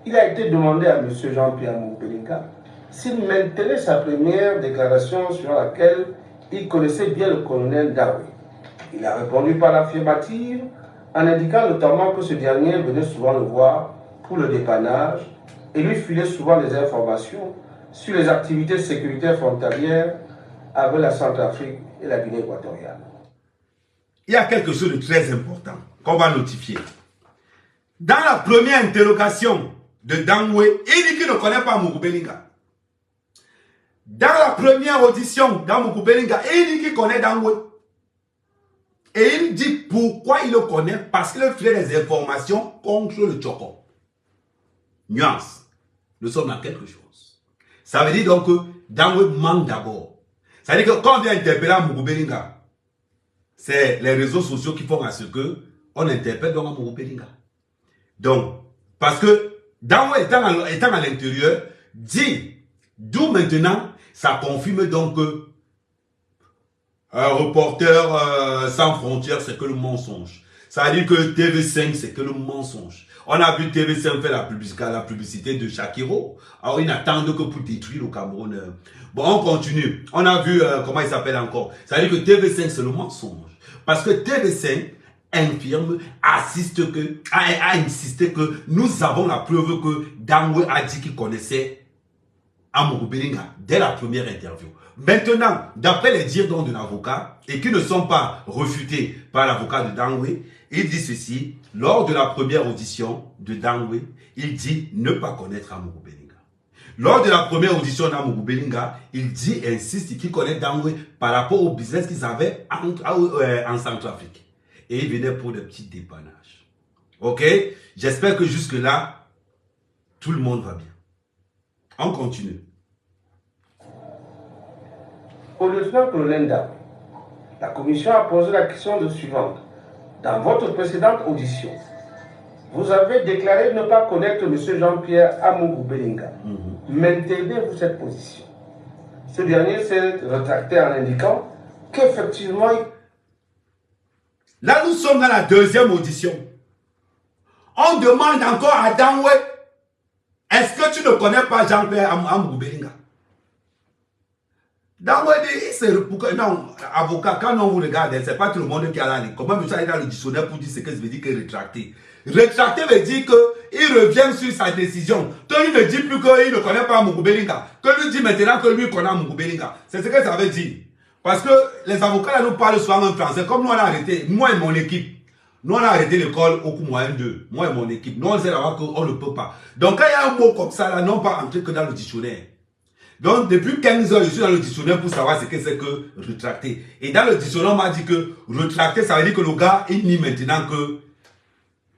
il a été demandé à M. Jean-Pierre Amougou Bellinga s'il maintenait sa première déclaration sur laquelle il connaissait bien le colonel Dawé. Il a répondu par l'affirmative en indiquant notamment que ce dernier venait souvent le voir pour le dépannage et lui filait souvent des informations sur les activités sécuritaires frontalières avec la Centrafrique et la Guinée équatoriale. il y a quelque chose de très important qu'on va notifier. Dans la première interrogation de Dangwe, il dit qu'il ne connaît pas Mougou Bellinga. Dans la première audition dans Mougou Bellinga, il dit qu'il connaît Dangwe. Et il dit pourquoi il le connaît, parce qu'il fait des informations contre le Tchoko. Nuance. Nous sommes dans quelque chose. Ça veut dire donc que Dangwe manque d'abord. Ça veut dire que quand on vient interpeller Mougou Bellinga, c'est les réseaux sociaux qui font à ce que on interpelle donc Mougou Bellinga. Donc, parce que Dangwe étant à l'intérieur, dit, d'où maintenant, ça confirme donc que un reporter sans frontières, c'est que le mensonge. Ça veut dire que TV5, c'est que le mensonge. On a vu TV5 faire la publicité de Shakiro. Alors, ils n'attendent que pour détruire le Cameroun. Bon, on continue. On a vu, comment il s'appelle encore. Ça veut dire que TV5, c'est le mensonge. Parce que TV5 infirme, a insisté que nous avons la preuve que Dangwe a dit qu'il connaissait Amourou Bellinga dès la première interview. Maintenant, d'après les dires de l'avocat, et qui ne sont pas refutés par l'avocat de Dangwe, il dit ceci, lors de la première audition de Dangwe, il dit ne pas connaître Amourou Bellinga. Lors de la première audition d'Amourou Bellinga, il dit, insiste qu'il connaît Dangwe par rapport au business qu'ils avaient en Centrafrique. Et il venait pour des petits dépannages. Ok? J'espère que jusque-là, tout le monde va bien. On continue. Au lieutenant-colonel Dam, la commission a posé la question suivante. Dans votre précédente audition, vous avez déclaré ne pas connaître M. Jean-Pierre Amourou Bellinga. Maintenez-vous cette position? Ce dernier s'est rétracté en indiquant qu'effectivement... Là, nous sommes dans la deuxième audition. On demande encore à Dangwe, est-ce que tu ne connais pas Jean-Pierre Amourou Bellinga? Dangwe dit, non, avocat, quand on vous regarde, c'est pas tout le monde qui a là. Comment vous allez dans le dictionnaire pour dire ce que ça veut dire que rétracter? Rétracter veut dire qu'il revient sur sa décision. Que lui ne dit plus qu'il ne connaît pas Amourou Bellinga. Que lui dit maintenant que lui connaît Amourou Bellinga. C'est ce que ça veut dire. Parce que les avocats là nous parlent souvent en français. Comme nous on a arrêté, moi et mon équipe, nous on a arrêté l'école au coup moyen 2. Moi et mon équipe. Nous on sait là-bas qu'on ne peut pas. Donc quand il y a un mot comme ça là, non pas entrer que dans le dictionnaire. Donc depuis 15 heures, je suis dans le dictionnaire pour savoir ce que c'est que rétracter. Et dans le dictionnaire, on m'a dit que rétracter, ça veut dire que le gars, il nie maintenant que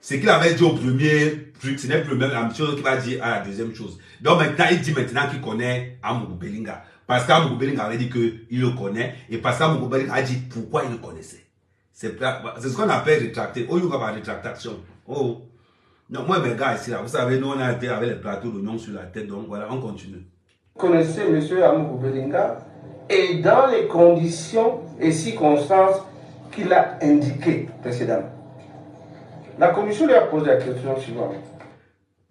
ce qu'il avait dit au premier truc, ce n'est plus la même chose qu'il va dire à la deuxième chose. Donc maintenant, il dit maintenant qu'il connaît Amourou Bellinga. Parce qu'Amourou Bellinga avait dit qu'il le connaît. Et parce qu'Amourou Bellinga a dit pourquoi il le connaissait. C'est ce qu'on appelle rétracter. Oh, il y a rétractation. Oh. Non, moi, mes gars, ici, là, vous savez, nous, on a été avec les plateaux d'oignons sur la tête. Donc voilà, on continue. Connaissez M. Amourou Bellinga et dans les conditions et circonstances qu'il a indiquées précédemment. La commission lui a posé la question suivante.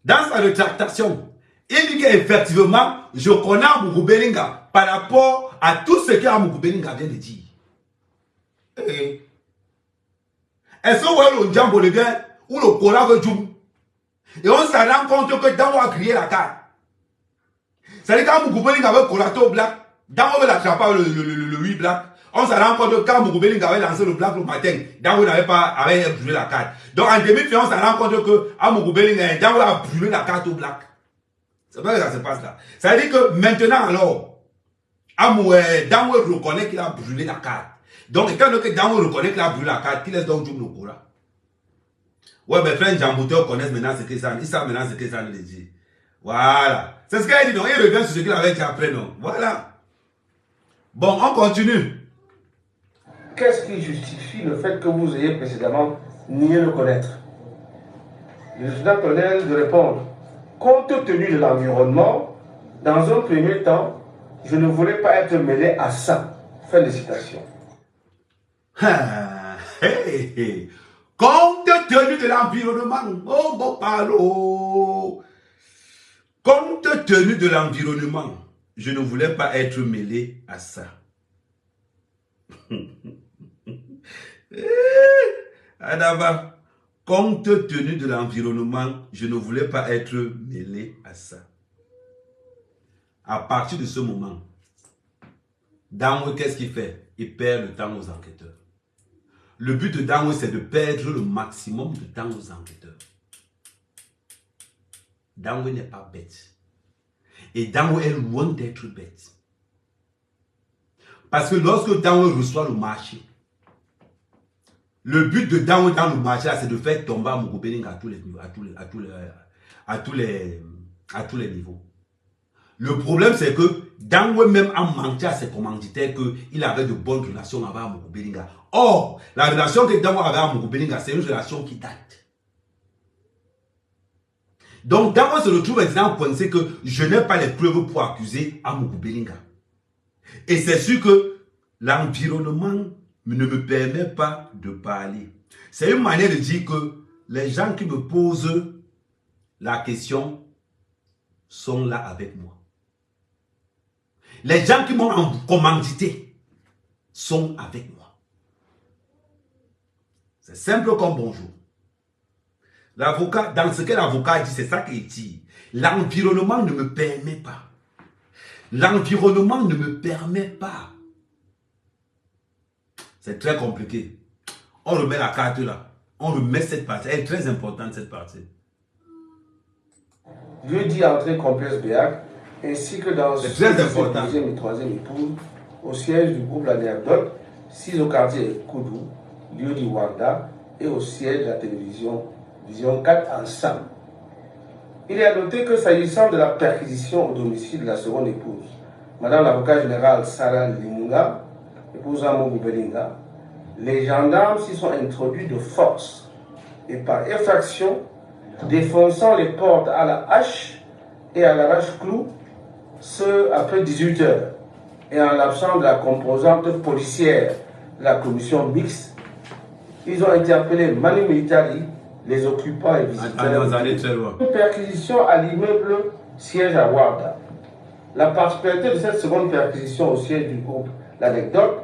Dans sa rétractation, il dit qu'effectivement, je connais Amourou Bellinga par rapport à tout ce qu'Amourou Bellinga vient de dire. Est-ce que vous voyez le Djambo le gars ou le Coran veut Djoum? Et on se rend compte que Djambo a crié la carte. C'est-à-dire quand Mougou Bellinga avait collaté au black, Dangwe avait l'attrapé le 8 black. On se rend compte que quand Mougou Bellinga avait lancé le black le matin, Dangwe avait brûlé la carte. Donc en demi-finale, on se rend compte que à Mougou Bellinga, Dangwe a brûlé la carte au black. C'est pas que ça se passe là. Ça veut dire que maintenant alors, Dangwe reconnaît qu'il a brûlé la carte. Donc étant donné que Dangwe reconnaît qu'il a brûlé la carte, qu'il laisse donc Djoum le Coran. Ouais, mes frères Djambouteur connaissent maintenant ce que ça, ils savent maintenant ce que ça veut dire. Voilà. C'est ce qu'il a dit, non? Il revient sur ce qu'il avait dit après, non? Voilà. Bon, on continue. Qu'est-ce qui justifie le fait que vous ayez précédemment nié le connaître? Le lieutenant-colonel de répondre. Compte tenu de l'environnement, dans un premier temps, je ne voulais pas être mêlé à ça. Fin de citation. Compte tenu de l'environnement, oh bon palo. Compte tenu de l'environnement, je ne voulais pas être mêlé à ça. Adama, compte tenu de l'environnement, je ne voulais pas être mêlé à ça. À partir de ce moment, Dangwe, qu'est-ce qu'il fait? Il perd le temps aux enquêteurs. Le but de Dango, c'est de perdre le maximum de temps aux enquêteurs. Dango n'est pas bête. Et Dango est loin d'être bête. Parce que lorsque Dango reçoit le marché, le but de Dango dans le marché, c'est de faire tomber Amougou Bellinga à tous les niveaux. Le problème, c'est que Dango même a menti à ses commanditaires qu'il avait de bonnes relations avec Amougou Bellinga. Or, la relation que Dango avait avec Amougou Bellinga, c'est une relation qui date. Donc, Dango se retrouve maintenant coincé que je n'ai pas les preuves pour accuser Amougou Bellinga. Et c'est sûr que l'environnement ne me permet pas de parler. C'est une manière de dire que les gens qui me posent la question sont là avec moi. Les gens qui m'ont commandité sont avec moi. C'est simple comme bonjour. L'avocat, dans ce que l'avocat dit, c'est ça qu'il dit. L'environnement ne me permet pas. L'environnement ne me permet pas. C'est très compliqué. On remet la carte là. On remet cette partie. Elle est très importante, cette partie. Dieu dit entrer complexe Béac, ainsi que dans c'est très important. Deuxième et troisième épouse, au siège du groupe L'Anecdote, 6 au quartier Koudou, lieu du Wanda, et au siège de la télévision Vision 4 ensemble. Il est à noter que s'agissant de la perquisition au domicile de la seconde épouse, Madame l'avocat général Sarah Limunga, épouse Amougou Bellinga, les gendarmes s'y sont introduits de force et par effraction, défonçant les portes à la hache et à l'arrache-clou, ce après 18 heures, et en l'absence de la composante policière de la commission mixte, ils ont interpellé Manu Militari, les occupants et visiteurs. Une perquisition à l'immeuble siège à Ouarda. La particularité de cette seconde perquisition au siège du groupe L'Anecdote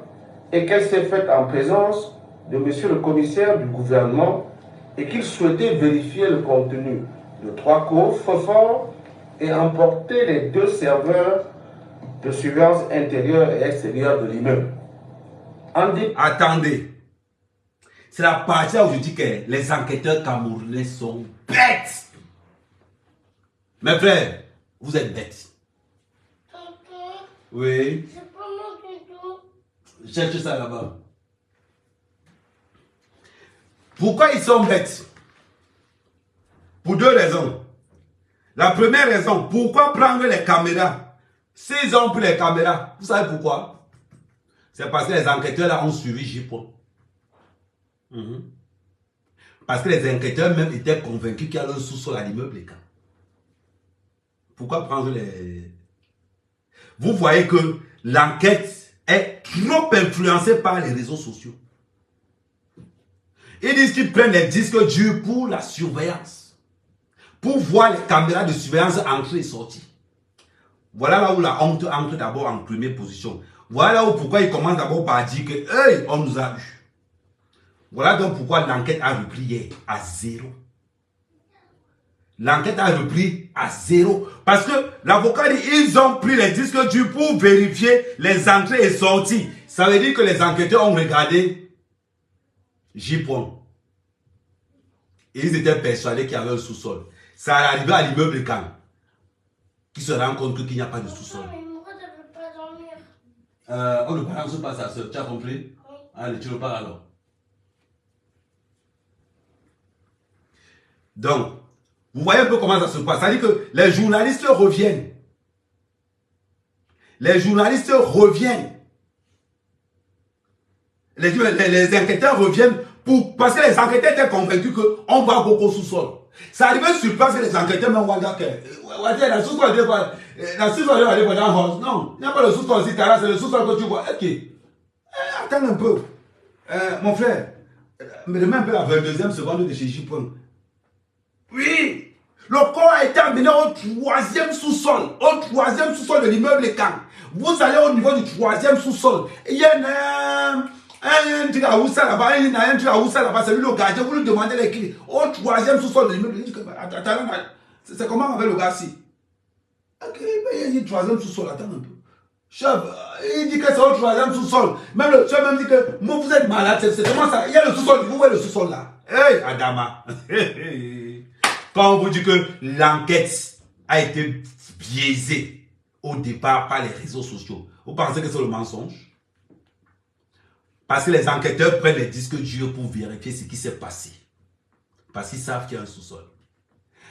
est qu'elle s'est faite en présence de monsieur le commissaire du gouvernement et qu'il souhaitait vérifier le contenu de 3 coffres forts et emporter les 2 serveurs de surveillance intérieure et extérieure de l'immeuble. Attendez. C'est la partie où je dis que les enquêteurs camerounais sont bêtes. Mes frères, vous êtes bêtes. Oui. C'est pas mon tuto. Cherchez ça là-bas. Pourquoi ils sont bêtes? Pour 2 raisons. La première raison, pourquoi prendre les caméras? S'ils ont pris les caméras, vous savez pourquoi? C'est parce que les enquêteurs là ont suivi J-Point. Parce que les enquêteurs même étaient convaincus qu'il y a un sous-sol à l'immeuble. Pourquoi prendre les... Vous voyez que l'enquête est trop influencée par les réseaux sociaux. Ils disent qu'ils prennent les disques durs pour la surveillance. Pour voir les caméras de surveillance entrer et sortir. Voilà là où la honte entre d'abord en première position. Voilà où pourquoi ils commencent d'abord par dire que hey, on nous a eu. Voilà donc pourquoi l'enquête a repris hier à 0. L'enquête a repris à 0. Parce que l'avocat dit ils ont pris les disques durs pour vérifier les entrées et sorties. Ça veut dire que les enquêteurs ont regardé J-Point. Et ils étaient persuadés qu'il y avait un sous-sol. Ça arrivé à l'immeuble quand qui se rend compte qu'il n'y a pas de sous-sol. Mais pourquoi tu ne peux pas dormir? On ne balance pas sa soeur. Tu as compris? Oui. Allez, tu repars alors. Donc, vous voyez un peu comment ça se passe. Ça veut dire que les journalistes reviennent. Les journalistes reviennent. Les enquêteurs reviennent parce que les enquêteurs étaient convaincus qu'on va beaucoup au sous-sol. Ça arrivait sur place et les enquêteurs me demandent que la sous-sol est quoi? La sous-sol est quoi dans le non, il n'y a pas le sous-sol ici, c'est le sous-sol que tu vois. Ok. Attends un peu. Mon frère, me demande un peu la 22e seconde de chez J-Point. Oui, le corps a été amené au 3e sous-sol. Au 3e sous-sol de l'immeuble Camp. Vous allez au niveau du 3e sous-sol. Il y a un truc à Oussa là-bas, il y a un truc à Oussa là-bas, c'est lui le gardien, vous lui demandez les clés. Au 3e sous-sol de l'immeuble. Attends, c'est comment avec le gars-ci? Ok, il y a un 3e sous-sol, attends un peu. Chef, Il dit que c'est au troisième sous-sol. Même le tueur même dit que moi, vous êtes malade. C'est comment ça? Il y a le sous-sol. Vous voyez le sous-sol là? Hey, Adama. Quand on vous dit que l'enquête a été biaisée au départ par les réseaux sociaux, vous pensez que c'est le mensonge? Parce que les enquêteurs prennent les disques durs pour vérifier ce qui s'est passé. Parce qu'ils savent qu'il y a un sous-sol.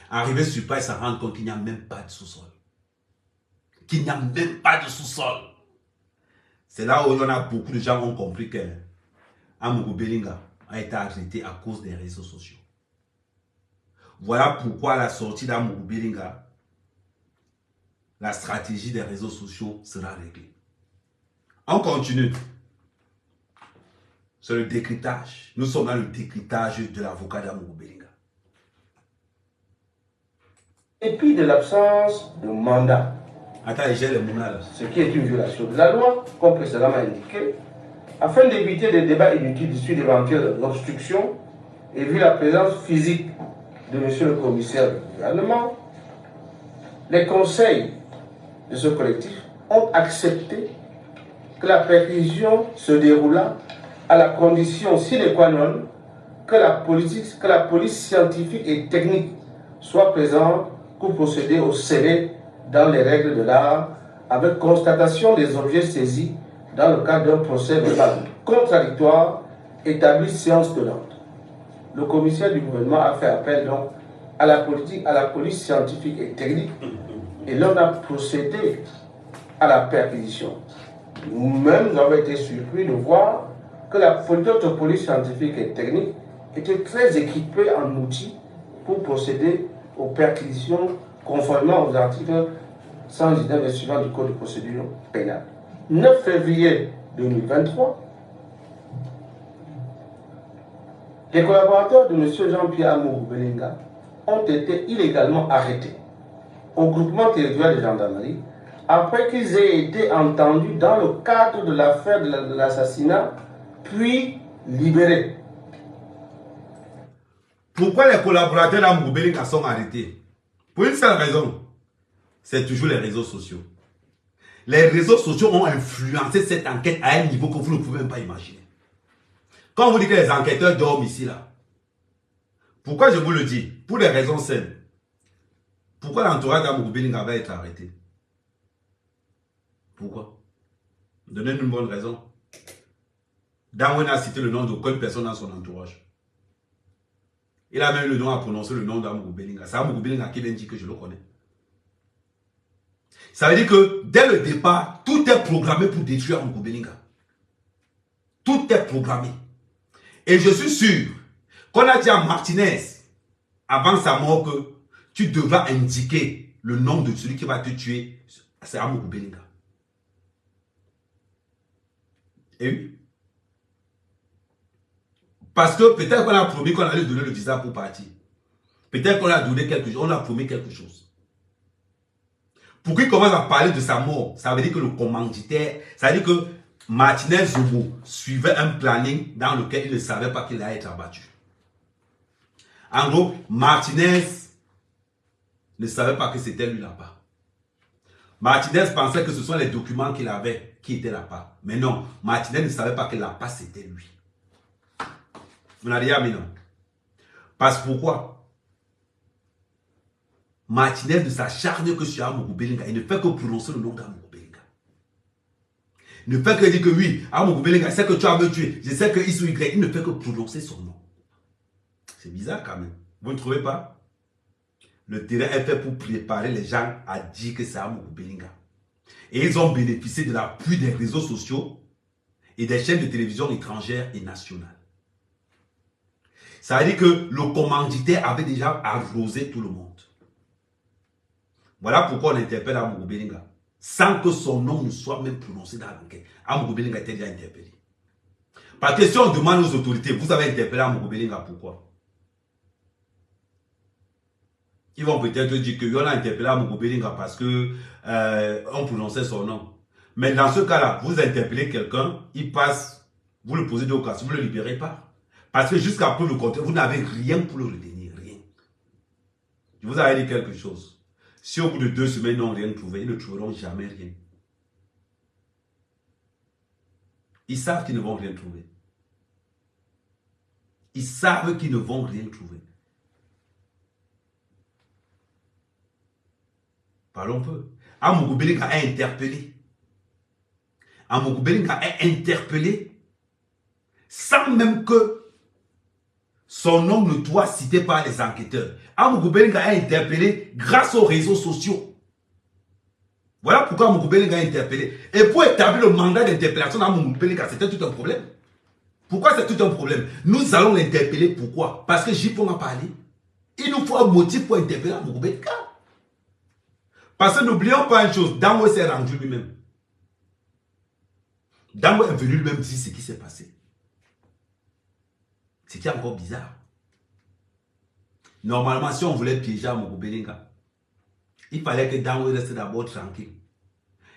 Arrivé sur place, ils se rendent compte qu'il n'y a même pas de sous-sol. Qu'il n'y a même pas de sous-sol. C'est là où il y en a beaucoup de gens qui ont compris que Amougou Belinga a été arrêté à cause des réseaux sociaux. Voilà pourquoi à la sortie d'Amougou Belinga, la stratégie des réseaux sociaux sera réglée. On continue. C'est le décryptage. Nous sommes dans le décryptage de l'avocat d'Amougou Belinga. Et puis de l'absence de mandat. Attends, j'ai les mots là. Ce qui est une violation de la loi, comme précédemment indiqué, afin d'éviter des débats inutiles issus d'éventuelles obstructions et vu la présence physique de M. le commissaire du gouvernement, les conseils de ce collectif ont accepté que la perquisition se déroula à la condition sine qua non que la police scientifique et technique soit présente pour procéder au scellé dans les règles de l'art avec constatation des objets saisis dans le cadre d'un procès verbal contradictoire établi séance tenante. Le commissaire du gouvernement a fait appel donc à la police scientifique et technique et l'on a procédé à la perquisition. Nous-mêmes, nous avons été surpris de voir que notre police scientifique et technique était très équipée en outils pour procéder aux perquisitions conformément aux articles 119 et suivants du Code de procédure pénale. 9 février 2023, les collaborateurs de M. Jean-Pierre Amougou Belinga ont été illégalement arrêtés au groupement territorial de gendarmerie après qu'ils aient été entendus dans le cadre de l'affaire de l'assassinat, puis libérés. Pourquoi les collaborateurs d'Amougou Belinga sont arrêtés? Pour une seule raison, c'est toujours les réseaux sociaux. Les réseaux sociaux ont influencé cette enquête à un niveau que vous ne pouvez même pas imaginer. Quand on vous dit que les enquêteurs dorment ici, là, pourquoi je vous le dis? Pour des raisons simples. Pourquoi l'entourage d'Amougou Belinga va être arrêté? Pourquoi? Donnez-nous une bonne raison. Darwin a cité le nom d'aucune personne dans son entourage. Il a même le nom à prononcer le nom d'Amougou Belinga. C'est Amougou Belinga qui vient dire que je le connais. Ça veut dire que dès le départ, tout est programmé pour détruire Amougou Belinga. Tout est programmé. Et je suis sûr qu'on a dit à Martinez, avant sa mort, que tu devras indiquer le nom de celui qui va te tuer. C'est Amougou Belinga. Et oui. Parce que peut-être qu'on a promis qu'on allait donner le visa pour partir. Peut-être qu'on a donné quelque chose, on a promis quelque chose. Pour qu'il commence à parler de sa mort, ça veut dire que le commanditaire, ça veut dire que Martinez Zobo suivait un planning dans lequel il ne savait pas qu'il allait être abattu. En gros, Martinez ne savait pas que c'était lui là-bas. Martinez pensait que ce sont les documents qu'il avait qui étaient là-bas. Mais non, Martinez ne savait pas que là-bas c'était lui. Vous n'avez rien mis non. Parce que pourquoi? Martinez ne s'acharne que sur Amougou Belinga. Il ne fait que prononcer le nom d'Amougou Belinga. Il ne fait que dire que oui, Amougou Belinga, je sais que tu as me tué. Je sais que X ou Y. Il ne fait que prononcer son nom. C'est bizarre quand même. Vous ne trouvez pas? Le terrain est fait pour préparer les gens à dire que c'est Amougou Belinga. Et ils ont bénéficié de l'appui des réseaux sociaux et des chaînes de télévision étrangères et nationales. Ça veut dire que le commanditaire avait déjà arrosé tout le monde. Voilà pourquoi on interpelle Amougou Belinga. Sans que son nom ne soit même prononcé dans l'enquête. Amougou Belinga était déjà interpellé. Parce que si on demande aux autorités, vous avez interpellé Amougou Belinga, pourquoi? Ils vont peut-être dire qu'on a interpellé Amougou Belinga parce que on prononçait son nom. Mais dans ce cas-là, vous interpellez quelqu'un, il passe, vous le posez de occasion, vous ne le libérez pas. Parce que jusqu'à preuve du contraire, vous n'avez rien pour le retenir, rien. Je vous avais dit quelque chose. Si au bout de 2 semaines, ils n'ont rien trouvé, ils ne trouveront jamais rien. Ils savent qu'ils ne vont rien trouver. Ils savent qu'ils ne vont rien trouver. Parlons peu. Amougou Belinga a interpellé. Amougou Belinga est interpellé sans même que son nom ne soit cité par les enquêteurs. Amougou Belinga a interpellé grâce aux réseaux sociaux. Voilà pourquoi Amougou Belinga a interpellé. Et pour établir le mandat d'interpellation d'Amougou Belinga, c'était tout un problème. Pourquoi c'est tout un problème? Nous allons l'interpeller. Pourquoi? Parce que JP a parlé. Il nous faut un motif pour interpeller Amougou Belinga. Parce que n'oublions pas une chose, Dango s'est rendu lui-même. Dango est venu lui-même dire ce qui s'est passé. Ce qui est encore bizarre. Normalement, si on voulait piéger Amougou Belinga, il fallait que Dango reste d'abord tranquille.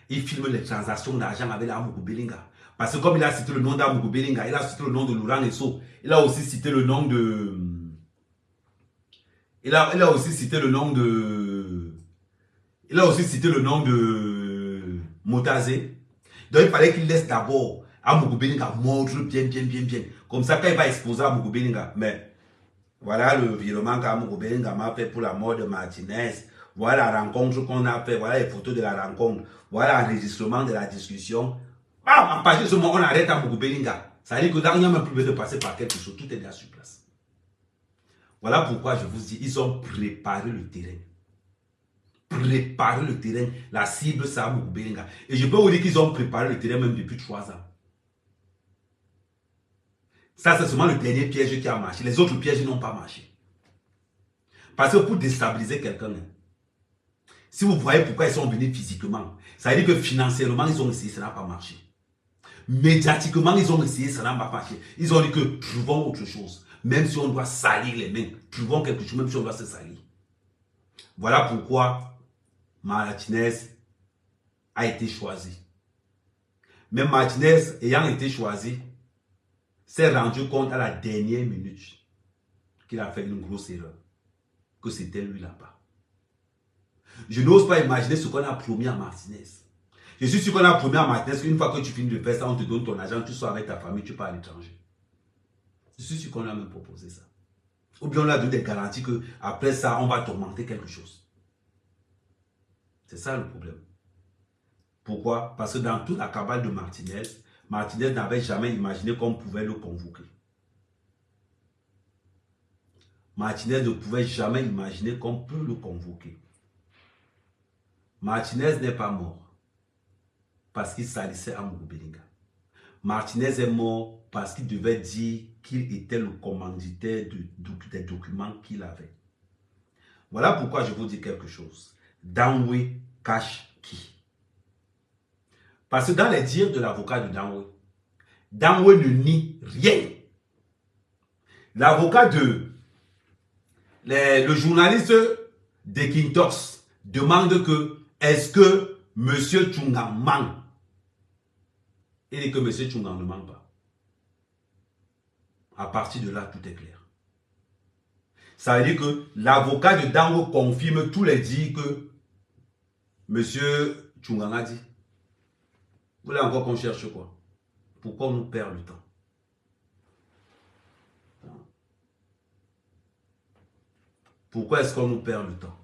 Il filme les transactions d'argent avec Amougou Belinga. Parce que comme il a cité le nom d'Amougou Belinga, il a cité le nom de Laurent Esso, il a aussi cité le nom de... Il a aussi cité le nom de... Il a aussi cité le nom de Motazé. Donc il fallait qu'il laisse d'abord Amougou Belinga mordre bien. Comme ça, quand il va exposer Amougou Belinga, mais voilà le virement qu'Amougou Belinga m'a fait pour la mort de Martinez. Voilà la rencontre qu'on a fait. Voilà les photos de la rencontre. Voilà l'enregistrement de la discussion. À partir de ce moment, on arrête Amougou Belinga. Ça veut dire que là, il n'y a même plus besoin de passer par quelque chose. Tout est déjà sur place. Voilà pourquoi je vous dis, ils ont préparé le terrain. Préparer le terrain, la cible c'est Amougou Belinga. Et je peux vous dire qu'ils ont préparé le terrain même depuis 3 ans. Ça c'est seulement le dernier piège qui a marché. Les autres pièges n'ont pas marché. Parce que pour déstabiliser quelqu'un, si vous voyez pourquoi ils sont venus physiquement, ça veut dire que financièrement ils ont essayé, ça n'a pas marché. Médiatiquement ils ont essayé, ça n'a pas marché. Ils ont dit que trouvons autre chose. Même si on doit salir les mains, trouvons quelque chose, même si on doit se salir. Voilà pourquoi Martinez a été choisi. Mais Martinez, ayant été choisi, s'est rendu compte à la dernière minute qu'il a fait une grosse erreur. Que c'était lui là-bas. Je n'ose pas imaginer ce qu'on a promis à Martinez. Je suis sûr qu'on a promis à Martinez qu'une fois que tu finis de faire ça, on te donne ton argent, tu sors avec ta famille, tu pars à l'étranger. Je suis sûr qu'on a même proposé ça. Ou bien on a donné des garanties qu'après ça, on va t'augmenter quelque chose. C'est ça le problème. Pourquoi? Parce que dans toute la cabale de Martinez, Martinez n'avait jamais imaginé qu'on pouvait le convoquer. Martinez ne pouvait jamais imaginer qu'on peut le convoquer. Martinez n'est pas mort parce qu'il salissait Amougou Belinga. Martinez est mort parce qu'il devait dire qu'il était le commanditaire des documents qu'il avait. Voilà pourquoi je vous dis quelque chose. Danwe cache qui? Parce que dans les dires de l'avocat de Danwe, Danwe ne nie rien. L'avocat le journaliste de Kintox demande que est-ce que M. Tchunga ment? Il dit que M. Tchunga ne ment pas. À partir de là, tout est clair. Ça veut dire que l'avocat de Dango confirme tous les dires que M. Tchunga a dit. Vous voulez encore qu'on cherche quoi? Pourquoi on nous perd le temps? Pourquoi est-ce qu'on nous perd le temps?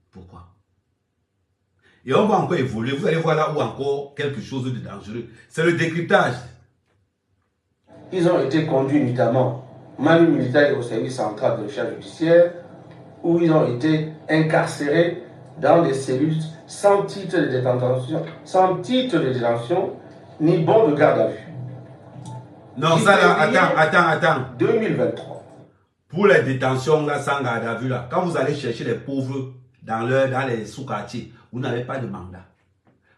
Pourquoi? Et on va encore évoluer. Vous allez voir là où encore quelque chose de dangereux. C'est le décryptage. Ils ont été conduits notamment Manu militaire au service central de recherche judiciaire, où ils ont été incarcérés dans des cellules sans titre de détention, ni bon de garde à vue. Non, ça là, attends. 2023. Pour les détentions là, sans garde à vue là, quand vous allez chercher les pauvres dans les sous-quartiers, vous n'avez pas de mandat.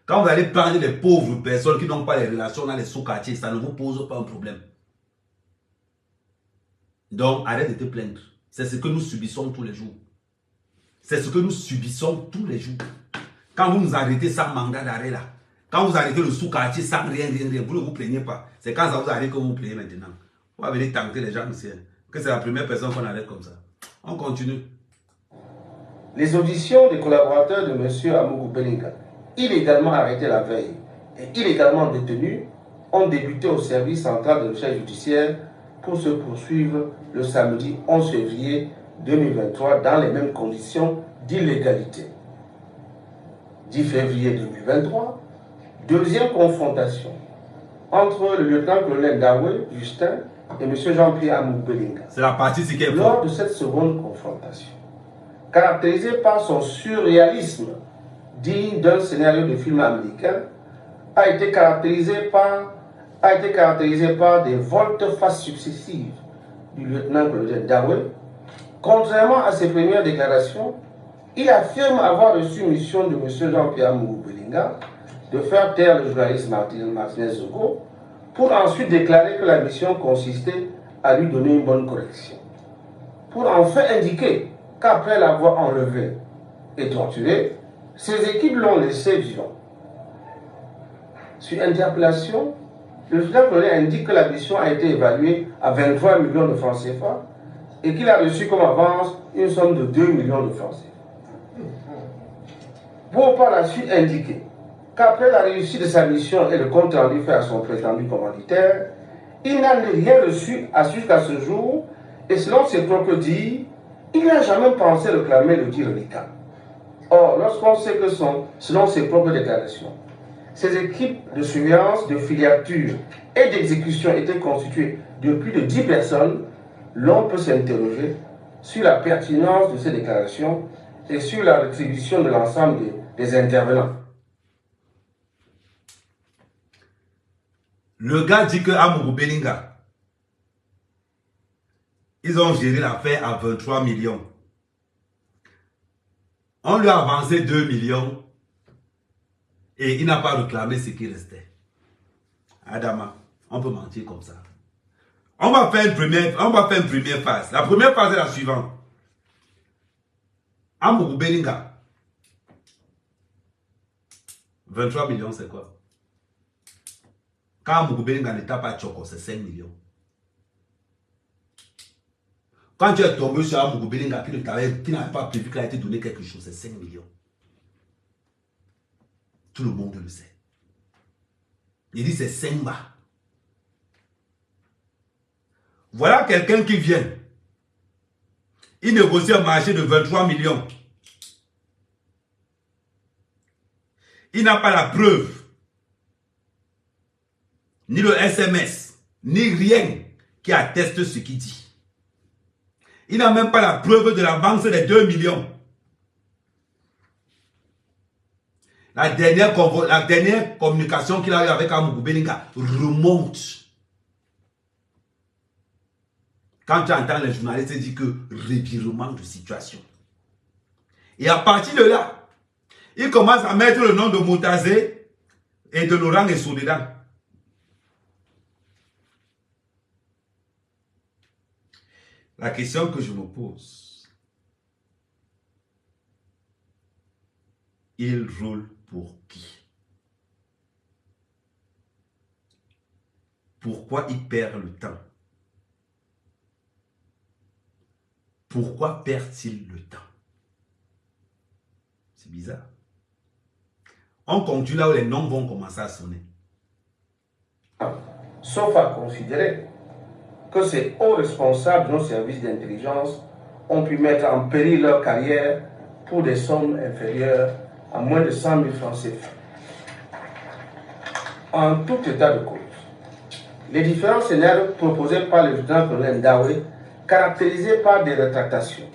Quand vous allez prendre les pauvres personnes qui n'ont pas les relations dans les sous-quartiers, ça ne vous pose pas un problème. Donc, arrête de te plaindre. C'est ce que nous subissons tous les jours. C'est ce que nous subissons tous les jours. Quand vous nous arrêtez sans mandat d'arrêt là, quand vous arrêtez le sous-quartier sans rien, vous ne vous plaignez pas. C'est quand ça vous arrive que vous vous plaignez maintenant. Vous allez venir tenter les gens aussi, que c'est la première personne qu'on arrête comme ça. On continue. Les auditions des collaborateurs de M. Amougou Belinga, illégalement arrêtés la veille, et illégalement détenus ont débuté au service central de recherche judiciaire pour se poursuivre le samedi 11 février 2023 dans les mêmes conditions d'illégalité. 10 février 2023, deuxième confrontation entre le lieutenant-colonel Dawe Justin et M. Jean-Pierre Amoubou Belinga. C'est la partie qui est Lors de cette seconde confrontation, caractérisée par son surréalisme digne d'un scénario de film américain, a été caractérisée par des volte-face successives du lieutenant-colonel Dawe. Contrairement à ses premières déclarations, il affirme avoir reçu mission de M. Jean-Pierre Amoubou Belinga de faire taire le journaliste Martinez Zogo pour ensuite déclarer que la mission consistait à lui donner une bonne correction. Pour enfin indiquer qu'après l'avoir enlevé et torturé, ses équipes l'ont laissé vivant. Sur interpellation, le lieutenant-colonel indique que la mission a été évaluée à 23 millions de francs CFA et qu'il a reçu comme avance une somme de 2 millions de francs CFA. Pour par la suite indiquer qu'après la réussite de sa mission et le compte rendu fait à son prétendu commanditaire, il n'a rien reçu jusqu'à ce jour et selon ses propres dires, il n'a jamais pensé réclamer le dit reliquat. Or, lorsqu'on sait que selon ses propres déclarations, ces équipes de surveillance, de filature et d'exécution étaient constituées de plus de 10 personnes, l'on peut s'interroger sur la pertinence de ces déclarations et sur la rétribution de l'ensemble des intervenants. Le gars dit que Amoubou Belinga, ils ont géré l'affaire à 23 millions. On lui a avancé 2 millions et il n'a pas réclamé ce qui restait. Adama, on peut mentir comme ça. On va faire une première phase. La première phase est la suivante. Amoubou Belinga, 23 millions, c'est quoi? Quand Amoubou Belinga ne tape pas Tchoko, c'est 5 millions. Quand tu es tombé sur Amoubou Belinga qui n'avait pas prévu qu'il a été donné quelque chose, c'est 5 millions. Tout le monde le sait. Il dit c'est 5 bas. Voilà quelqu'un qui vient. Il négocie un marché de 23 millions. Il n'a pas la preuve, ni le SMS, ni rien qui atteste ce qu'il dit. Il n'a même pas la preuve de l'avance des 2 millions. La dernière communication qu'il a eue avec Amoubou Belinga remonte. Quand tu entends les journalistes dire que revirement de situation. Et à partir de là, il commence à mettre le nom de Moutazé et de Laurent Esso dedans. La question que je me pose, il roule pour qui? Pourquoi il perd le temps? Pourquoi perd-il le temps? C'est bizarre. On continue là où les noms vont commencer à sonner. Sauf à considérer que ces hauts responsables de nos services d'intelligence ont pu mettre en péril leur carrière pour des sommes inférieures à moins de 100 000 francs CFA. En tout état de cause, les différents scénarios proposés par le lieutenant-colonel Dawe, caractérisés par des rétractations,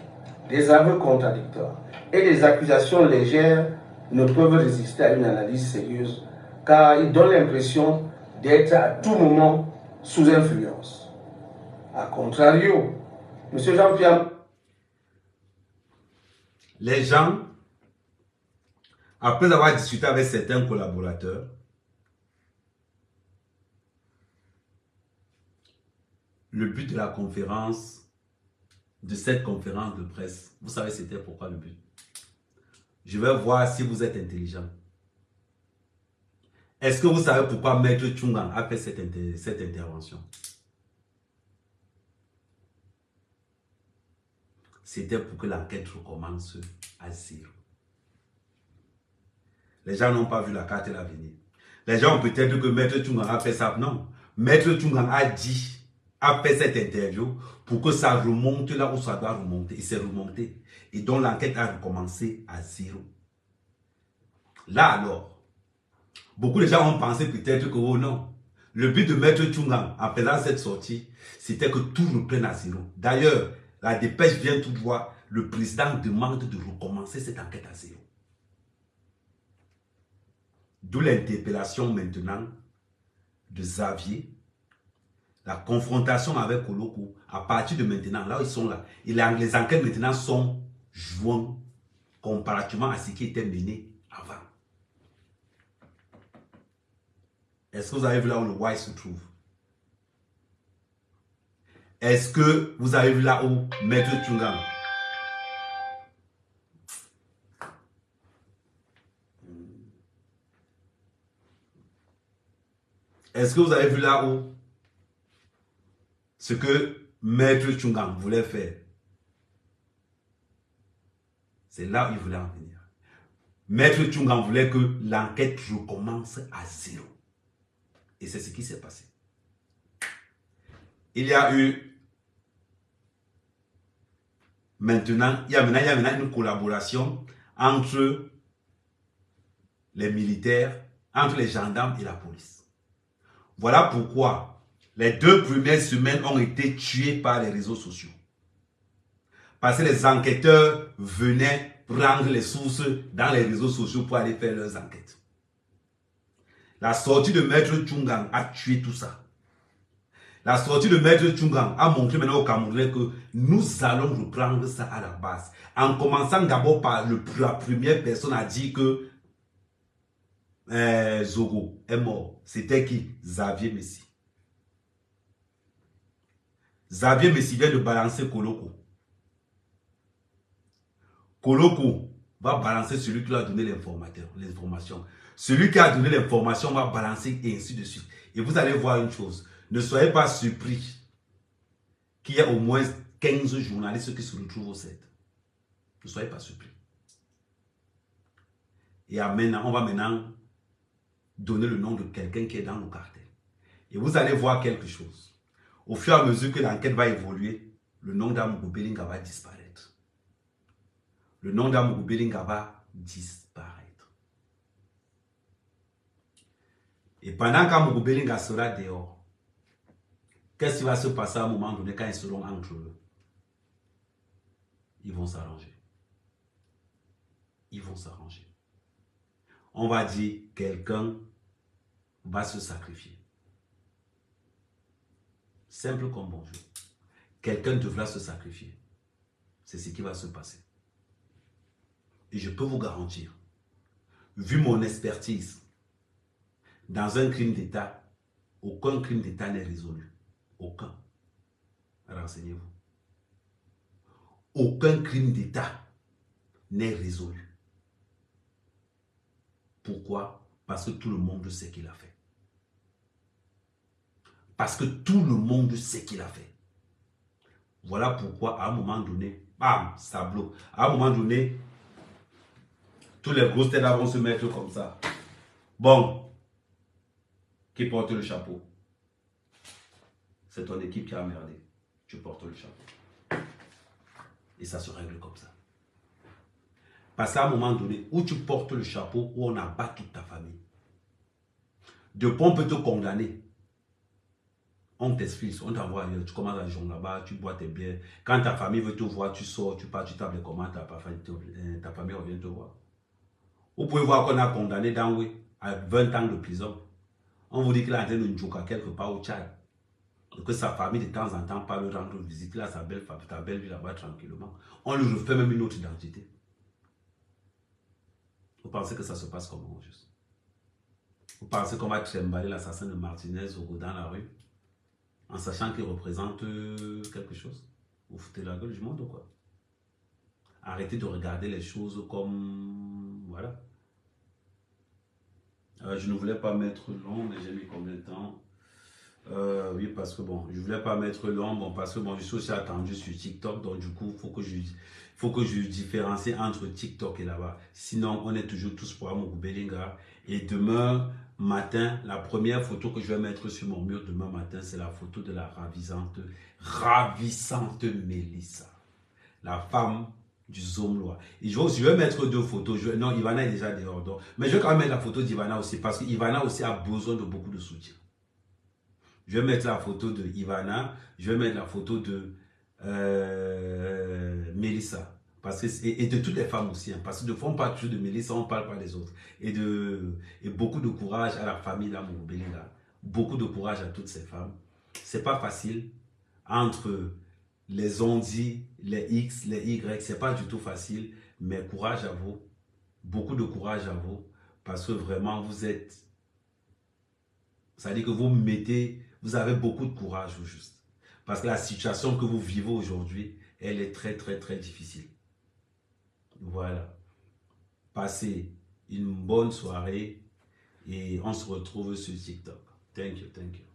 des aveux contradictoires et des accusations légères, ne peuvent résister à une analyse sérieuse car ils donnent l'impression d'être à tout moment sous influence. A contrario, M. Jean-Pierre... Les gens, après avoir discuté avec certains collaborateurs, le but de la conférence, de cette conférence de presse, vous savez c'était pourquoi le but? Je vais voir si vous êtes intelligent. Est-ce que vous savez pourquoi Maître Tchungang a fait cette intervention? C'était pour que l'enquête recommence à zéro. Les gens n'ont pas vu la carte et l'avenir. Les gens ont peut-être que Maître Tchungang a fait ça. Non. Maître Tchungang a fait cette interview pour que ça remonte là où ça doit remonter. Et c'est remonté. Et donc l'enquête a recommencé à zéro. Là alors, beaucoup de gens ont pensé peut-être que oh non. Le but de Maître Tchungang en faisant cette sortie, c'était que tout reprenne à zéro. D'ailleurs, la dépêche vient tout droit. Le président demande de recommencer cette enquête à zéro. D'où l'interpellation maintenant de Xavier, la confrontation avec Koloko. À partir de maintenant, là où ils sont là, et les enquêtes maintenant sont jointes comparativement à ce qui était mené avant. Est-ce que vous avez vu là où le Why se trouve? Est-ce que vous avez vu là où Maître Tchungang? Est-ce que vous avez vu là où ce que Maître Tchungang voulait faire? C'est là où il voulait en venir. Maître Tchungang voulait que l'enquête recommence à zéro. Et c'est ce qui s'est passé. Il y a eu maintenant, il y a maintenant une collaboration entre les militaires, entre les gendarmes et la police. Voilà pourquoi les 2 premières semaines ont été tuées par les réseaux sociaux. Parce que les enquêteurs venaient prendre les sources dans les réseaux sociaux pour aller faire leurs enquêtes. La sortie de Maître Tchungang a tué tout ça. La sortie de Maître Tchungang a montré maintenant au Camerounais que nous allons reprendre ça à la base. En commençant d'abord par la première personne à dire que Zogo est mort. C'était qui? Xavier Messi. Xavier Messi vient de balancer Koloko. Koloko va balancer celui qui lui a donné l'information. Celui qui a donné l'information va balancer et ainsi de suite. Et vous allez voir une chose. Ne soyez pas surpris qu'il y ait au moins 15 journalistes qui se retrouvent au set. Ne soyez pas surpris. Et maintenant, on va maintenant donner le nom de quelqu'un qui est dans le cartel. Et vous allez voir quelque chose. Au fur et à mesure que l'enquête va évoluer, le nom d'Amougou Belinga va disparaître. Le nom d'Amougou Belinga va disparaître. Et pendant qu'Amougou Belinga sera dehors, qu'est-ce qui va se passer à un moment donné quand ils seront entre eux? Ils vont s'arranger. Ils vont s'arranger. On va dire quelqu'un va se sacrifier. Simple comme bonjour. Quelqu'un devra se sacrifier. C'est ce qui va se passer. Et je peux vous garantir, vu mon expertise, dans un crime d'État, aucun crime d'État n'est résolu. Aucun. Renseignez-vous. Aucun crime d'État n'est résolu. Pourquoi? Parce que tout le monde sait qu'il a fait. Parce que tout le monde sait qu'il a fait. Voilà pourquoi, à un moment donné, bam, ça bloque. À un moment donné, tous les grosses têtes vont se mettre comme ça. Bon, qui porte le chapeau? C'est ton équipe qui a merdé. Tu portes le chapeau. Et ça se règle comme ça. Parce qu'à un moment donné, où tu portes le chapeau, où on abat toute ta famille. Depuis, on peut te condamner. On t'explique, on t'envoie ailleurs, tu commences à joindre là-bas, tu bois tes bières. Quand ta famille veut te voir, tu sors, tu pars, tu tapes les commandes, ta famille revient te voir. Vous pouvez voir qu'on a condamné Danwe à 20 ans de prison. On vous dit qu'il a en train de jouer quelque part au Tchad. Que sa famille de temps en temps part le rendre visite. Il a sa belle famille, ta belle vie là-bas tranquillement. On lui refait même une autre identité. Vous pensez que ça se passe comment juste? Vous pensez qu'on va trimballer l'assassin de Martinez dans la rue en sachant qu'il représente quelque chose? Vous foutez la gueule du monde ou quoi? Arrêtez de regarder les choses comme... Voilà. Je ne voulais pas mettre long, mais j'ai mis combien de temps? Oui, parce que bon, je voulais pas mettre long, bon, parce que bon, je suis aussi attendu sur TikTok, donc du coup, faut que je différencie entre TikTok et là-bas. Sinon, on est toujours tous pour Amour Belinga. Et demain matin, la première photo que je vais mettre sur mon mur demain matin, c'est la photo de la ravissante Mélissa, la femme du Zomlois. Et je vais mettre deux photos. Non, Ivana est déjà dehors, donc, mais je vais quand même mettre la photo d'Ivana aussi, parce qu'Ivana aussi a besoin de beaucoup de soutien. Je vais mettre la photo de Ivana, je vais mettre la photo de Mélissa. Parce que, et de toutes les femmes aussi, hein, parce que de fois on parle toujours de Mélissa, on ne parle pas des autres. Et beaucoup de courage à la famille d'Amour Belinga. Beaucoup de courage à toutes ces femmes. C'est pas facile entre les ondits, les X, les Y, c'est pas du tout facile, mais courage à vous. Beaucoup de courage à vous, parce que vraiment vous êtes, ça veut dire que vous avez beaucoup de courage au juste. Parce que la situation que vous vivez aujourd'hui, elle est très, très, très difficile. Voilà. Passez une bonne soirée et on se retrouve sur TikTok. Thank you, thank you.